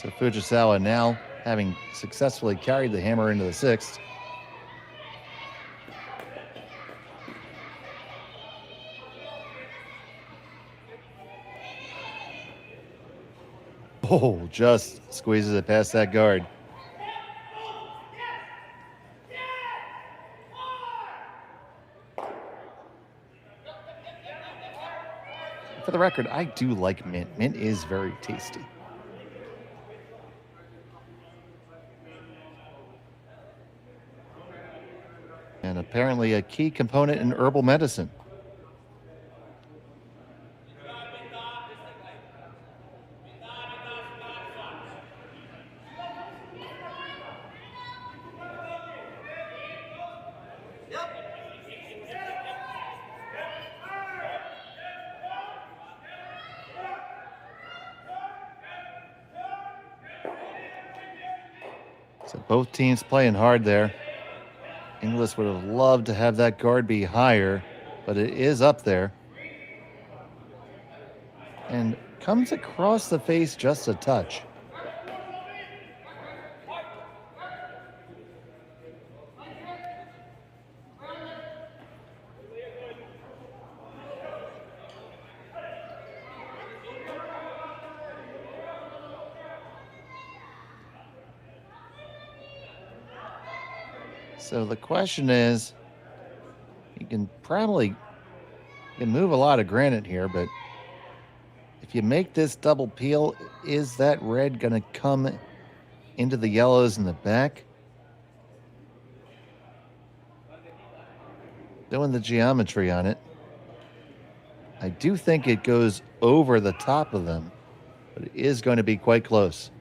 So Fujisawa now having successfully carried the hammer into the sixth. Oh, just squeezes it past that guard. For the record, I do like mint. Mint is very tasty. And apparently a key component in herbal medicine. So both teams playing hard there. Inglis would have loved to have that guard be higher, but it is up there. And comes across the face just a touch. So the question is, you can move a lot of granite here, but if you make this double peel, is that red going to come into the yellows in the back? Doing the geometry on it. I do think it goes over the top of them, but it is going to be quite close.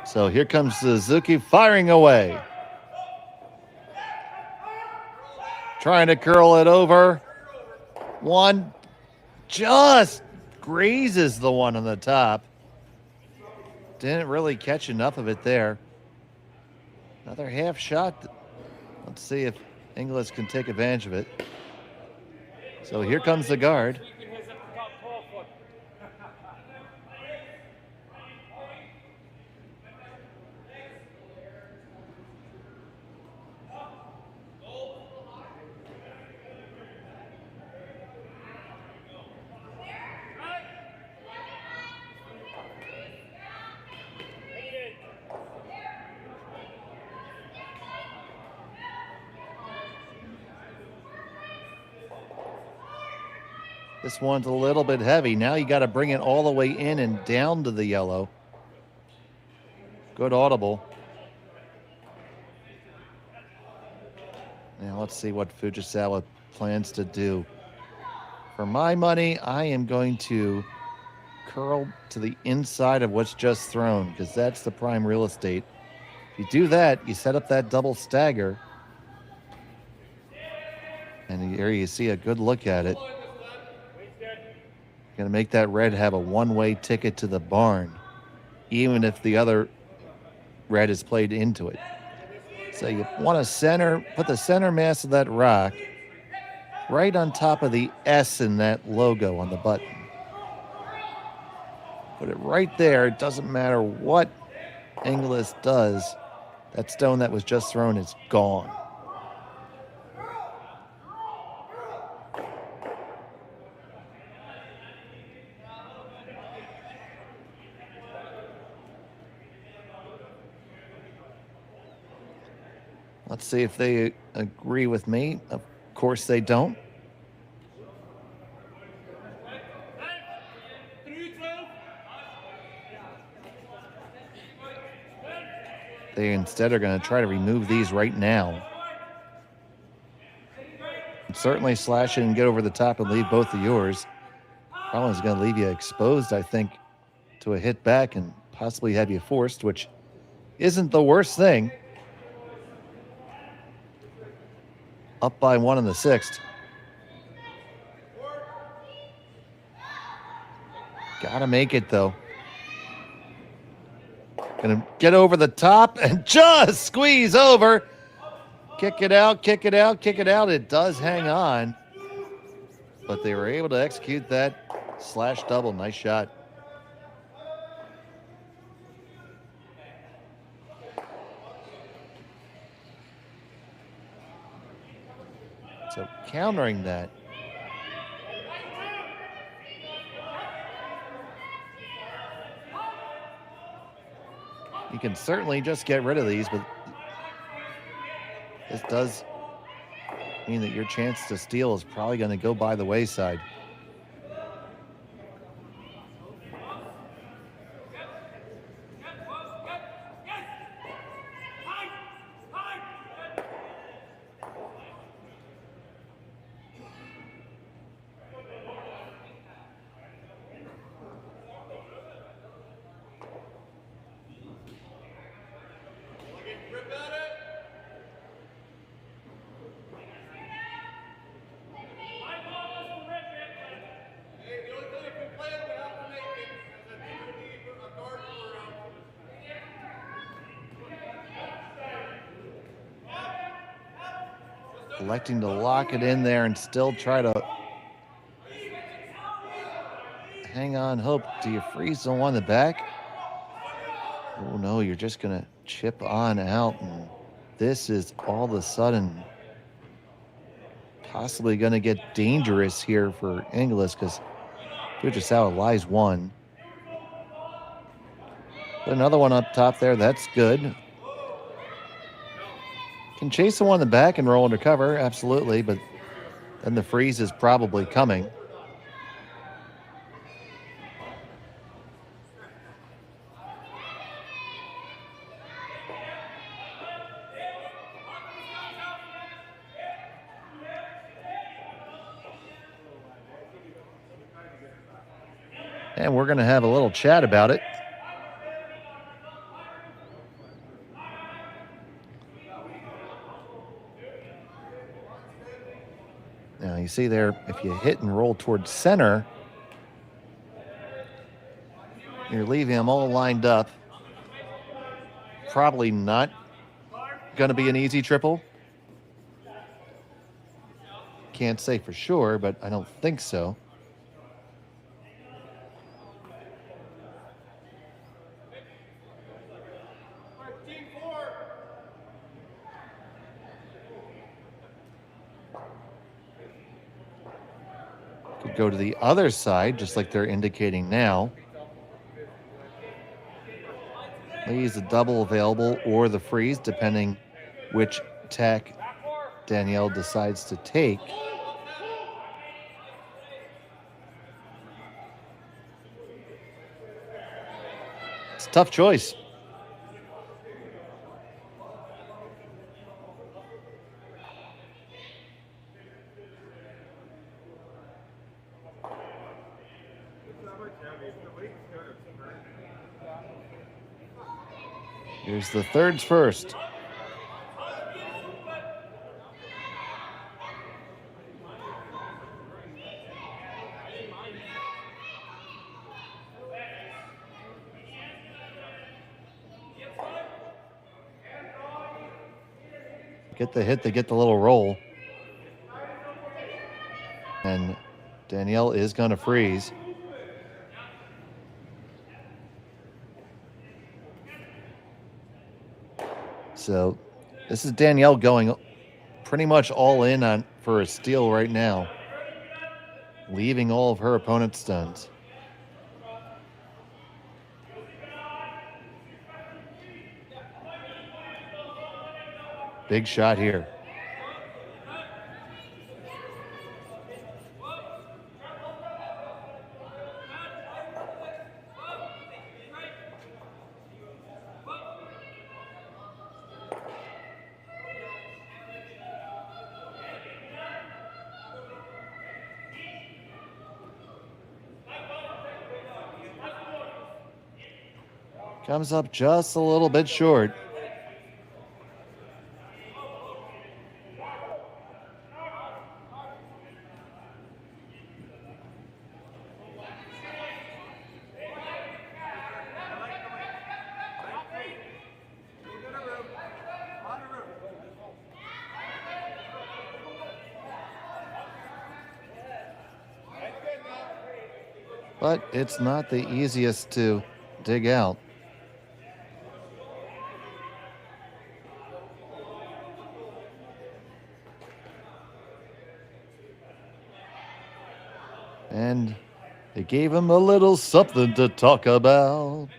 So here comes Suzuki firing away. Trying to curl it over. One just grazes the one on the top. Didn't really catch enough of it there. Another half shot. Let's see if Inglis can take advantage of it. So here comes the guard. This one's a little bit heavy. Now you got to bring it all the way in and down to the yellow. Good audible. Now let's see what Fujisawa plans to do. For my money, I am going to curl to the inside of what's just thrown because that's the prime real estate. If you do that, you set up that double stagger. And here you see a good look at it. Going to make that red have a one-way ticket to the barn, even if the other red is played into it. So you want to put the center mass of that rock right on top of the S in that logo on the button. Put it right there. It doesn't matter what Inglis does. That stone that was just thrown is gone. Let's see if they agree with me. Of course they don't. They instead are going to try to remove these right now. And certainly slash it and get over the top and leave both of yours. Problem is going to leave you exposed, I think, to a hit back and possibly have you forced, which isn't the worst thing. Up by one in the sixth. Gotta make it, though. Gonna get over the top and just squeeze over. Kick it out, kick it out, kick it out. It does hang on, but they were able to execute that slash double. Nice shot. So countering that, you can certainly just get rid of these, but this does mean that your chance to steal is probably going to go by the wayside. Electing to lock it in there and still try to hang on, hope. Do you freeze the one in the back? Oh no, you're just gonna chip on out, and this is all of a sudden possibly gonna get dangerous here for Inglis, because Fujisawa lies one. Put another one up top there, that's good. Can chase the one in the back and roll under cover, absolutely, but then the freeze is probably coming. And we're going to have a little chat about it. Now you see there, if you hit and roll towards center, you're leaving them all lined up. Probably not going to be an easy triple. Can't say for sure, but I don't think so. Go to the other side, just like they're indicating now. Leaves the double available or the freeze, depending which tack Danielle decides to take. It's a tough choice. Here's the thirds first. Get the hit, they get the little roll. And Danielle is going to freeze. So this is Danielle going pretty much all in on for a steal right now, leaving all of her opponent's stuns. Big shot here. Comes up just a little bit short. but it's not the easiest to dig out. And it gave him a little something to talk about.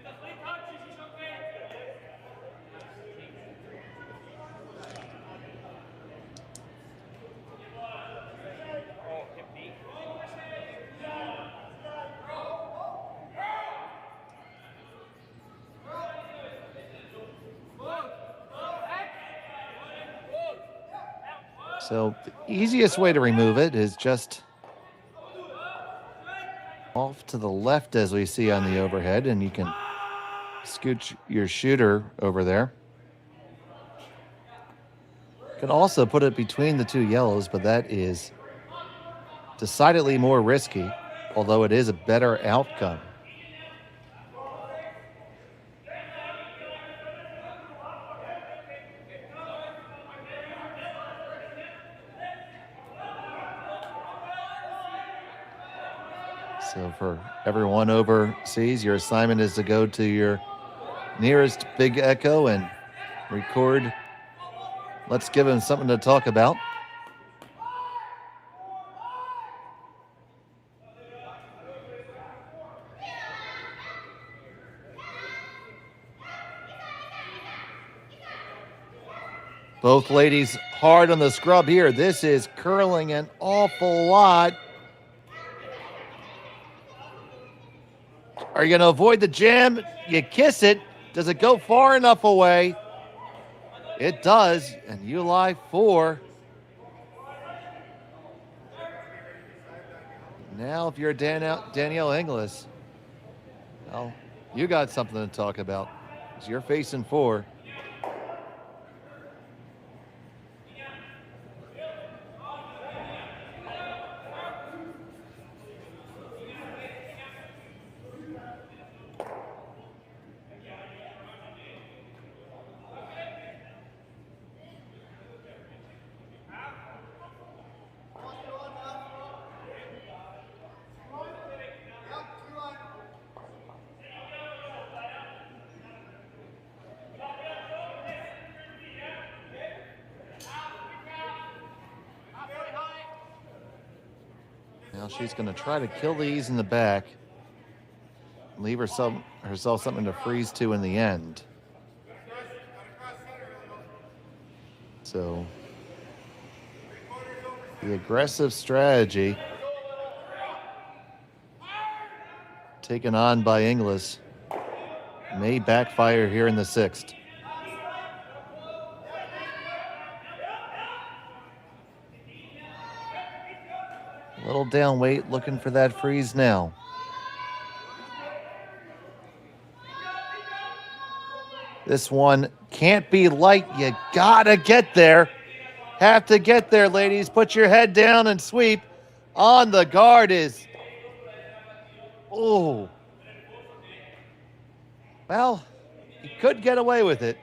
So the easiest way to remove it is just off to the left, as we see on the overhead, and you can scooch your shooter over there. You can also put it between the two yellows, but that is decidedly more risky, although it is a better outcome. So for everyone overseas, your assignment is to go to your nearest Big Echo and record. Let's give him something to talk about. Both ladies hard on the scrub here. This is curling an awful lot. Are you going to avoid the jam? You kiss it. Does it go far enough away? It does, and you lie 4. Now, if you're Danielle Inglis, well, you got something to talk about, because you're facing 4. Now she's going to try to kill these in the back, leave herself something to freeze to in the end. So the aggressive strategy taken on by Inglis may backfire here in the 6th. A little down weight, looking for that freeze now. This one can't be light. You gotta get there. Have to get there, ladies. Put your head down and sweep. On the guard is... Oh. Well, you could get away with it.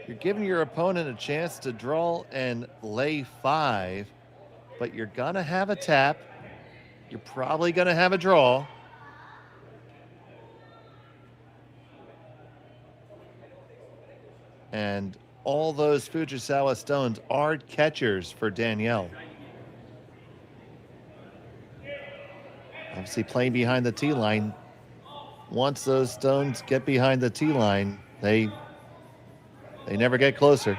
You're giving your opponent a chance to draw and lay 5, but you're gonna have a tap. You're probably gonna have a draw. And all those Fujisawa stones are catchers for Danielle. Obviously playing behind the tee line. Once those stones get behind the tee line, they never get closer.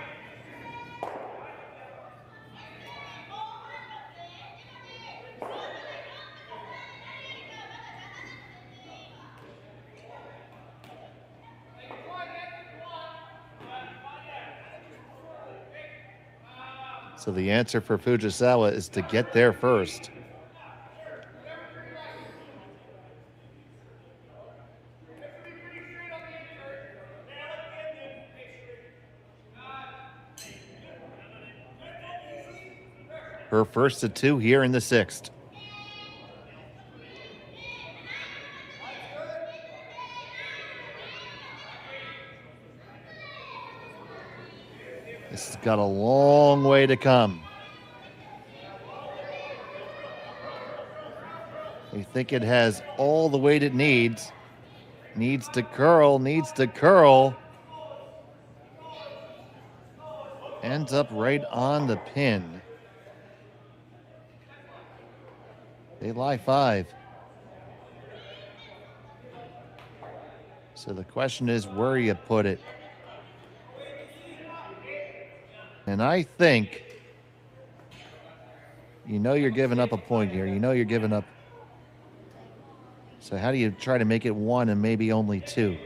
So the answer for Fujisawa is to get there first. Her first of 2 here in the 6th. This has got a long way to come. We think it has all the weight it needs. Needs to curl, needs to curl. Ends up right on the pin. They lie 5. So the question is where you put it. And I think, you know you're giving up a point here. You know you're giving up. So how do you try to make it 1 and maybe only 2?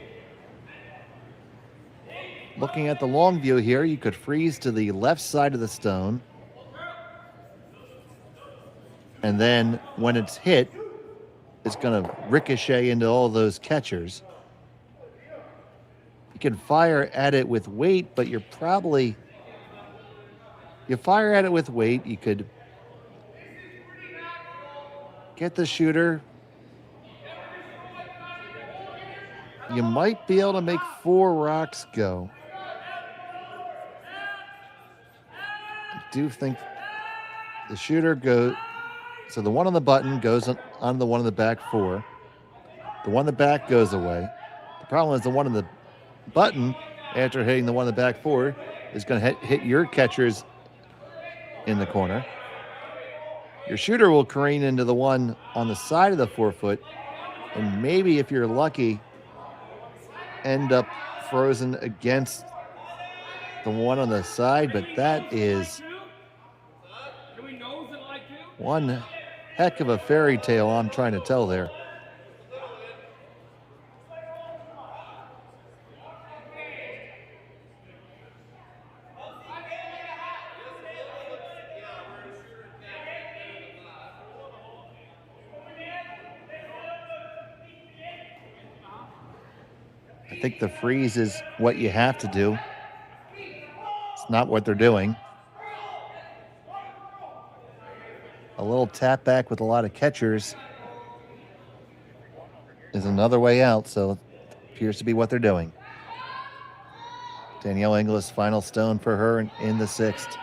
Looking at the long view here, you could freeze to the left side of the stone. And then when it's hit, it's going to ricochet into all those catchers. You can fire at it with weight, but you're probably... You fire at it with weight, you could get the shooter. You might be able to make 4 rocks go. I do think the shooter goes... So the one on the button goes on the one on the back 4. The one on the back goes away. The problem is the one on the button, after hitting the one on the back 4, is going to hit your catchers in the corner. Your shooter will careen into the one on the side of the 4-foot, and maybe if you're lucky, end up frozen against the one on the side, but that is one heck of a fairy tale I'm trying to tell there. I think the freeze is what you have to do. It's not what they're doing. A little tap back with a lot of catchers is another way out, so it appears to be what they're doing. Danielle Inglis, final stone for her in the 6th.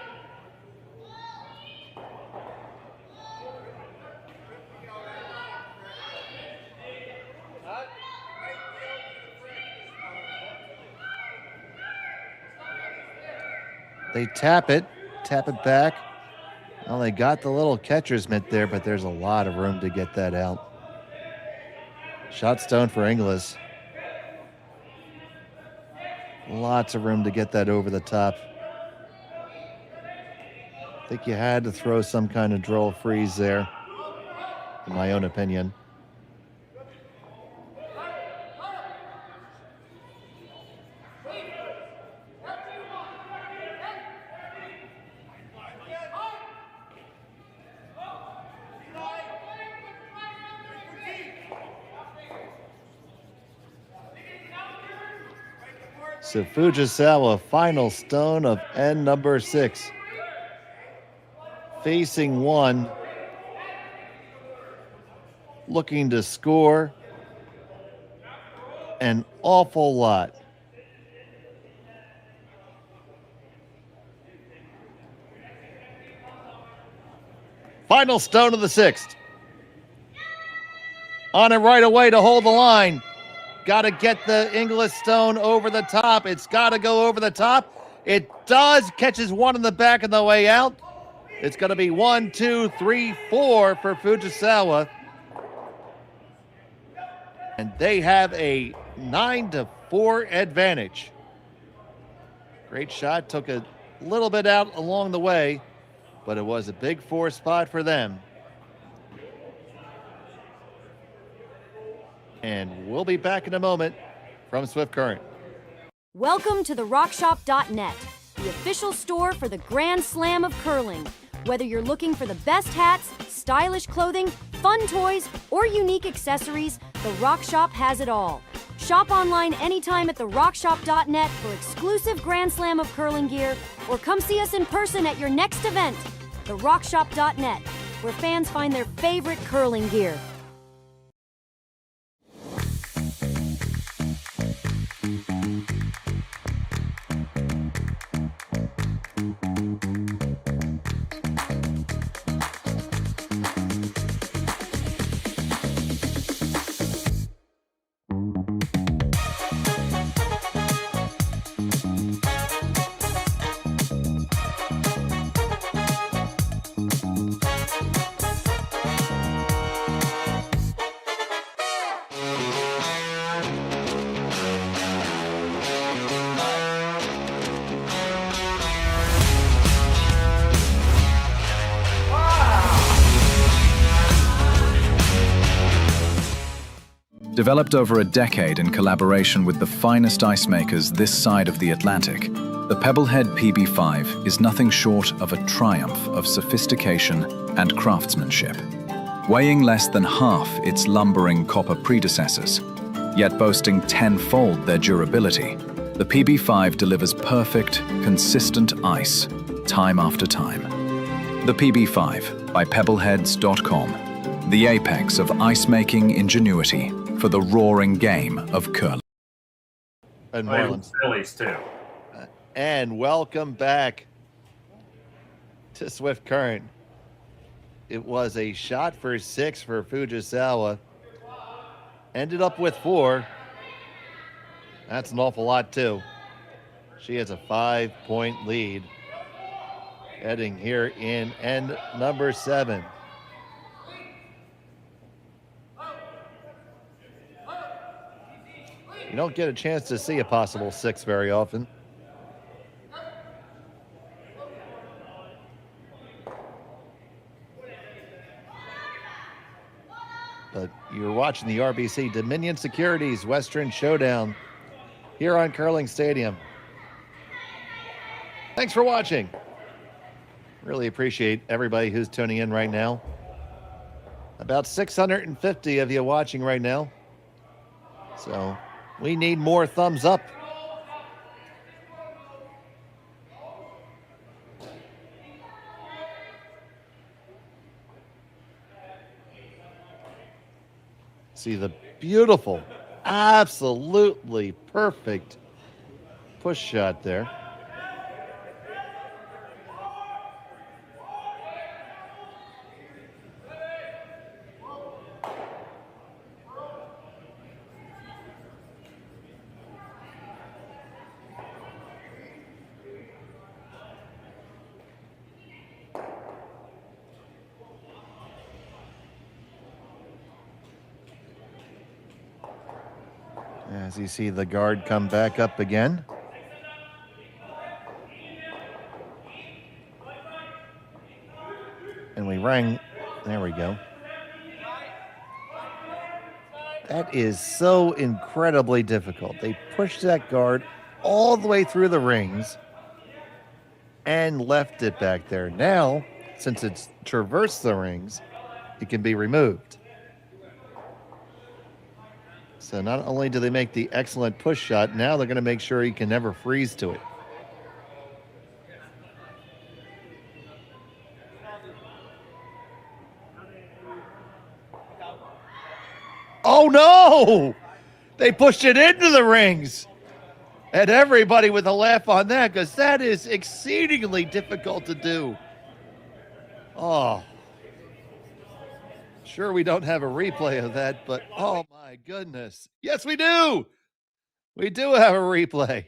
They tap it back. Well, they got the little catcher's mitt there, but there's a lot of room to get that out. Shot stone for Inglis. Lots of room to get that over the top. I think you had to throw some kind of drill freeze there, in my own opinion. So Fujisawa, final stone of end number 6. Facing 1. Looking to score an awful lot. Final stone of the 6th. On it right away to hold the line. Got to get the Inglis stone over the top. It's got to go over the top. It does. Catches one in the back on the way out. It's going to be 1, 2, 3, 4 for Fujisawa. And they have a 9-4 advantage. Great shot. Took a little bit out along the way, but it was a big 4 spot for them. And we'll be back in a moment from Swift Current. Welcome to the RockShop.net, the official store for the Grand Slam of curling. Whether you're looking for the best hats, stylish clothing, fun toys, or unique accessories, the Rock Shop has it all. Shop online anytime at the RockShop.net for exclusive Grand Slam of curling gear, or come see us in person at your next event. The RockShop.net, where fans find their favorite curling gear. Developed over a decade in collaboration with the finest ice makers this side of the Atlantic, the Pebblehead PB5 is nothing short of a triumph of sophistication and craftsmanship. Weighing less than half its lumbering copper predecessors, yet boasting tenfold their durability, the PB5 delivers perfect, consistent ice, time after time. The PB5 by pebbleheads.com, the apex of ice-making ingenuity for the roaring game of curling. And Marlins. Phillies too. And welcome back to Swift Current. It was a shot for 6 for Fujisawa. Ended up with 4. That's an awful lot too. She has a 5-point lead heading here in end number 7. You don't get a chance to see a possible 6 very often. But you're watching the RBC Dominion Securities Western Showdown here on Curling Stadium. Thanks for watching. Really appreciate everybody who's tuning in right now. About 650 of you watching right now. So we need more thumbs up. See the beautiful, absolutely perfect push shot there. As you see the guard come back up again. And we rang, there we go. That is so incredibly difficult. They pushed that guard all the way through the rings and left it back there. Now, since it's traversed the rings, it can be removed. So not only do they make the excellent push shot, now they're going to make sure he can never freeze to it. Oh no! They pushed it into the rings. And everybody with a laugh on that, because that is exceedingly difficult to do. Oh. Sure, we don't have a replay of that, but oh my goodness. Yes, we do. We do have a replay.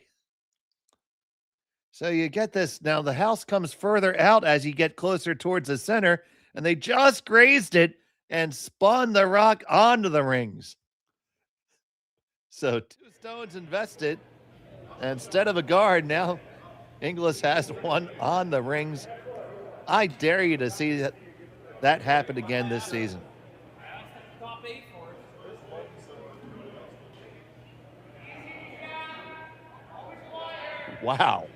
So you get this. Now the house comes further out as you get closer towards the center, and they just grazed it and spun the rock onto the rings. So 2 stones invested. Instead of a guard, now Inglis has one on the rings. I dare you to see that happen again this season. Wow.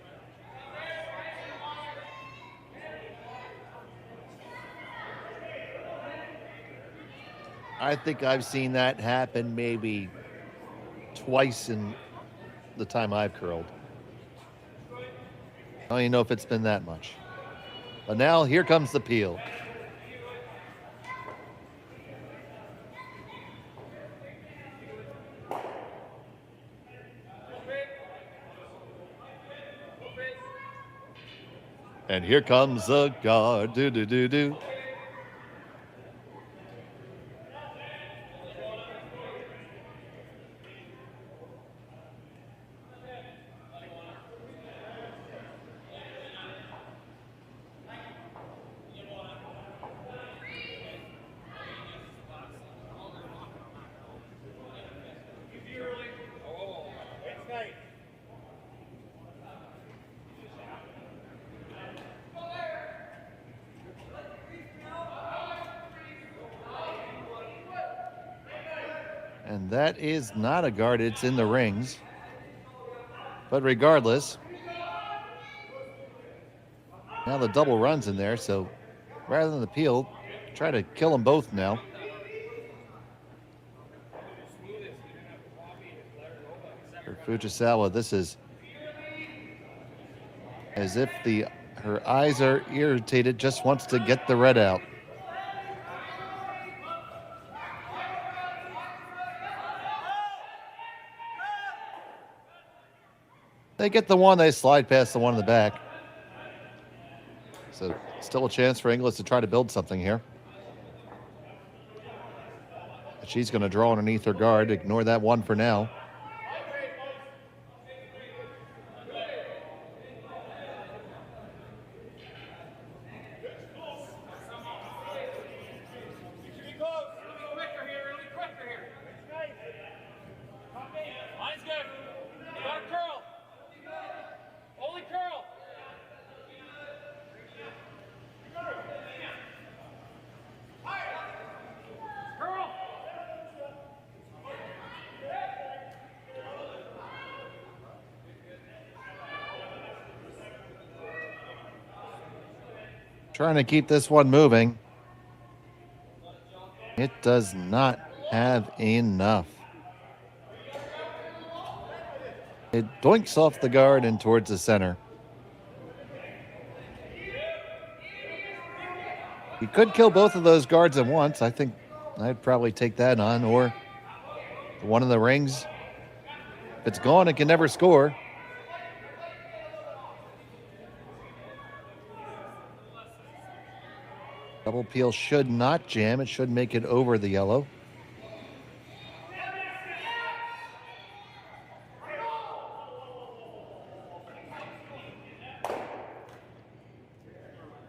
I think I've seen that happen maybe twice in the time I've curled. I don't even know if it's been that much. But now here comes the peel. And here comes the guard. Do, do, do, do. And that is not a guard, it's in the rings. But regardless, now the double runs in there, so rather than appeal, try to kill them both now. For Fujisawa, this is as if her eyes are irritated, just wants to get the red out. They get the one, they slide past the one in the back. So still a chance for Inglis to try to build something here. But she's going to draw underneath her guard. Ignore that one for now. Trying to keep this one moving. It does not have enough. It doinks off the guard and towards the center. You could kill both of those guards at once. I think I'd probably take that on, or the one in the rings. If it's gone, it can never score. Double peel should not jam. It should make it over the yellow.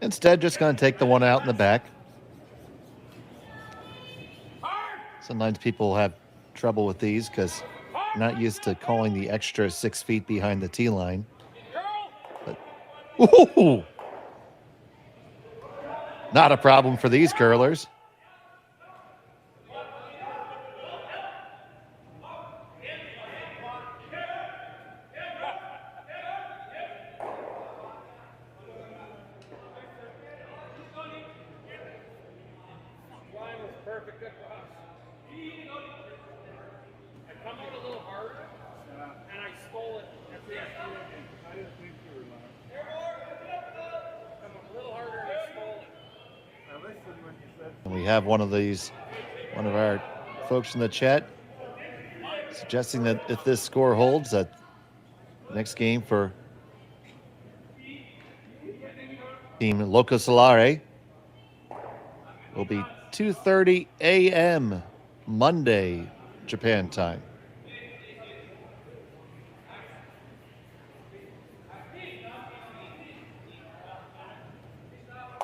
Instead, just going to take the one out in the back. Sometimes people have trouble with these because they're not used to calling the extra 6 feet behind the tee line. But, ooh! Not a problem for these curlers. And we have one of our folks in the chat suggesting that if this score holds, that next game for Team Loco Solare will be 2:30 a.m. Monday, Japan time.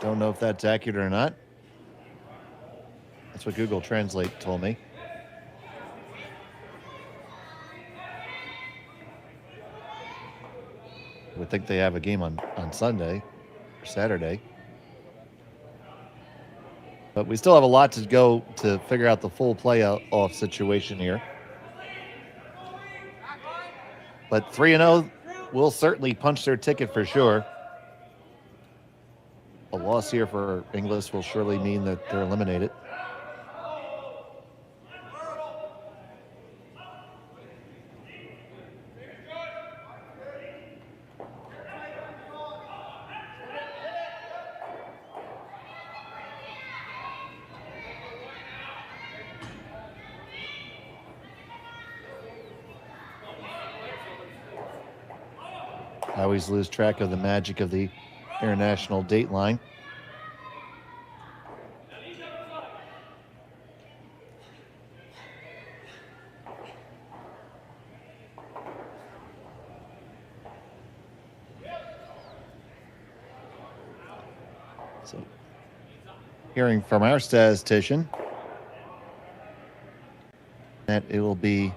Don't know if that's accurate or not. That's what Google Translate told me. I would think they have a game on Sunday or Saturday. But we still have a lot to go to figure out the full playoff situation here. But 3-0 will certainly punch their ticket for sure. A loss here for Inglis will surely mean that they're eliminated. I always lose track of the magic of the international date line. So, hearing from our statistician that it will be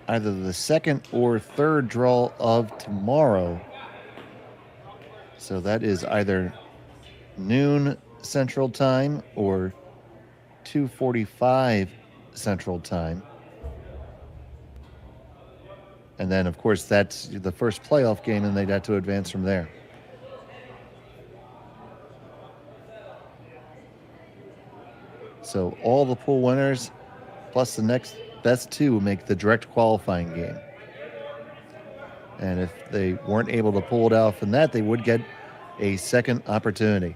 either the second or third draw of tomorrow. So that is either noon Central Time or 2:45 Central Time. And then, of course, that's the first playoff game, and they'd have to advance from there. So all the pool winners, plus the next best two, make the direct qualifying game. And if they weren't able to pull it out from that, they would get a second opportunity.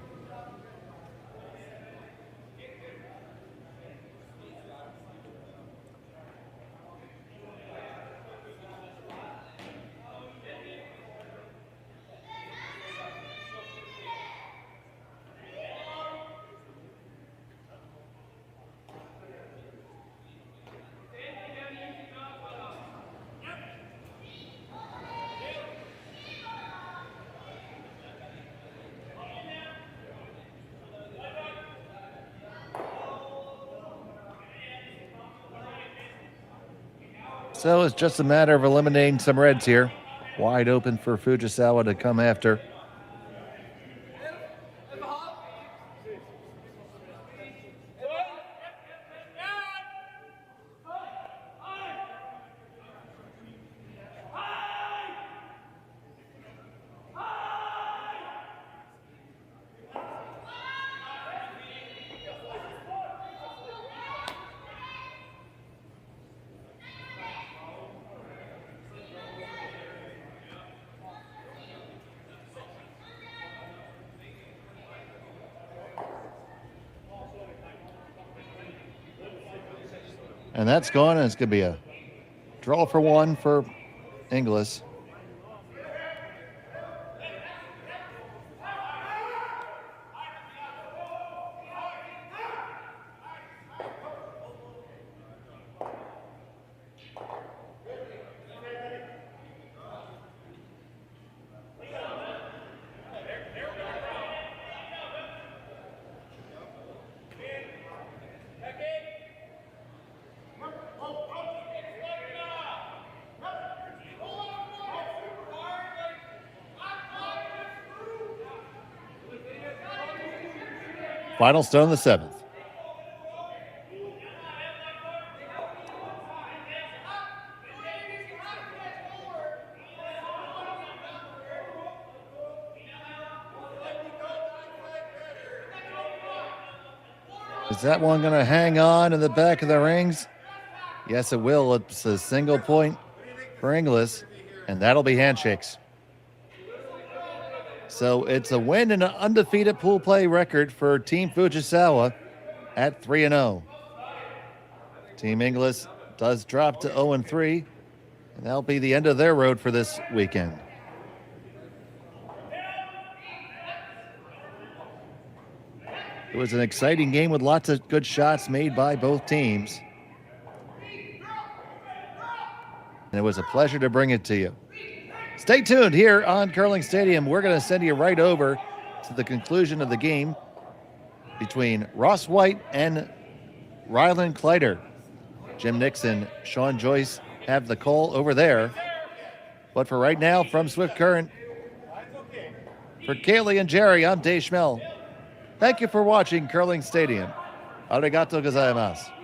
So it's just a matter of eliminating some reds here. Wide open for Fujisawa to come after. And that's gone, and it's going to be a draw for one for Inglis. Final stone, the seventh. Is that one going to hang on in the back of the rings? Yes, it will. It's a single point for Inglis, and that'll be handshakes. So it's a win and an undefeated pool play record for Team Fujisawa at 3-0. Team Inglis does drop to 0-3, and that'll be the end of their road for this weekend. It was an exciting game with lots of good shots made by both teams. And it was a pleasure to bring it to you. Stay tuned here on Curling Stadium. We're going to send you right over to the conclusion of the game between Ross White and Ryland Kleider. Jim Nixon, Sean Joyce have the call over there. But for right now, from Swift Current, for Kaylee and Jerry, I'm Dave Schmel. Thank you for watching Curling Stadium. Arigato gozaimasu.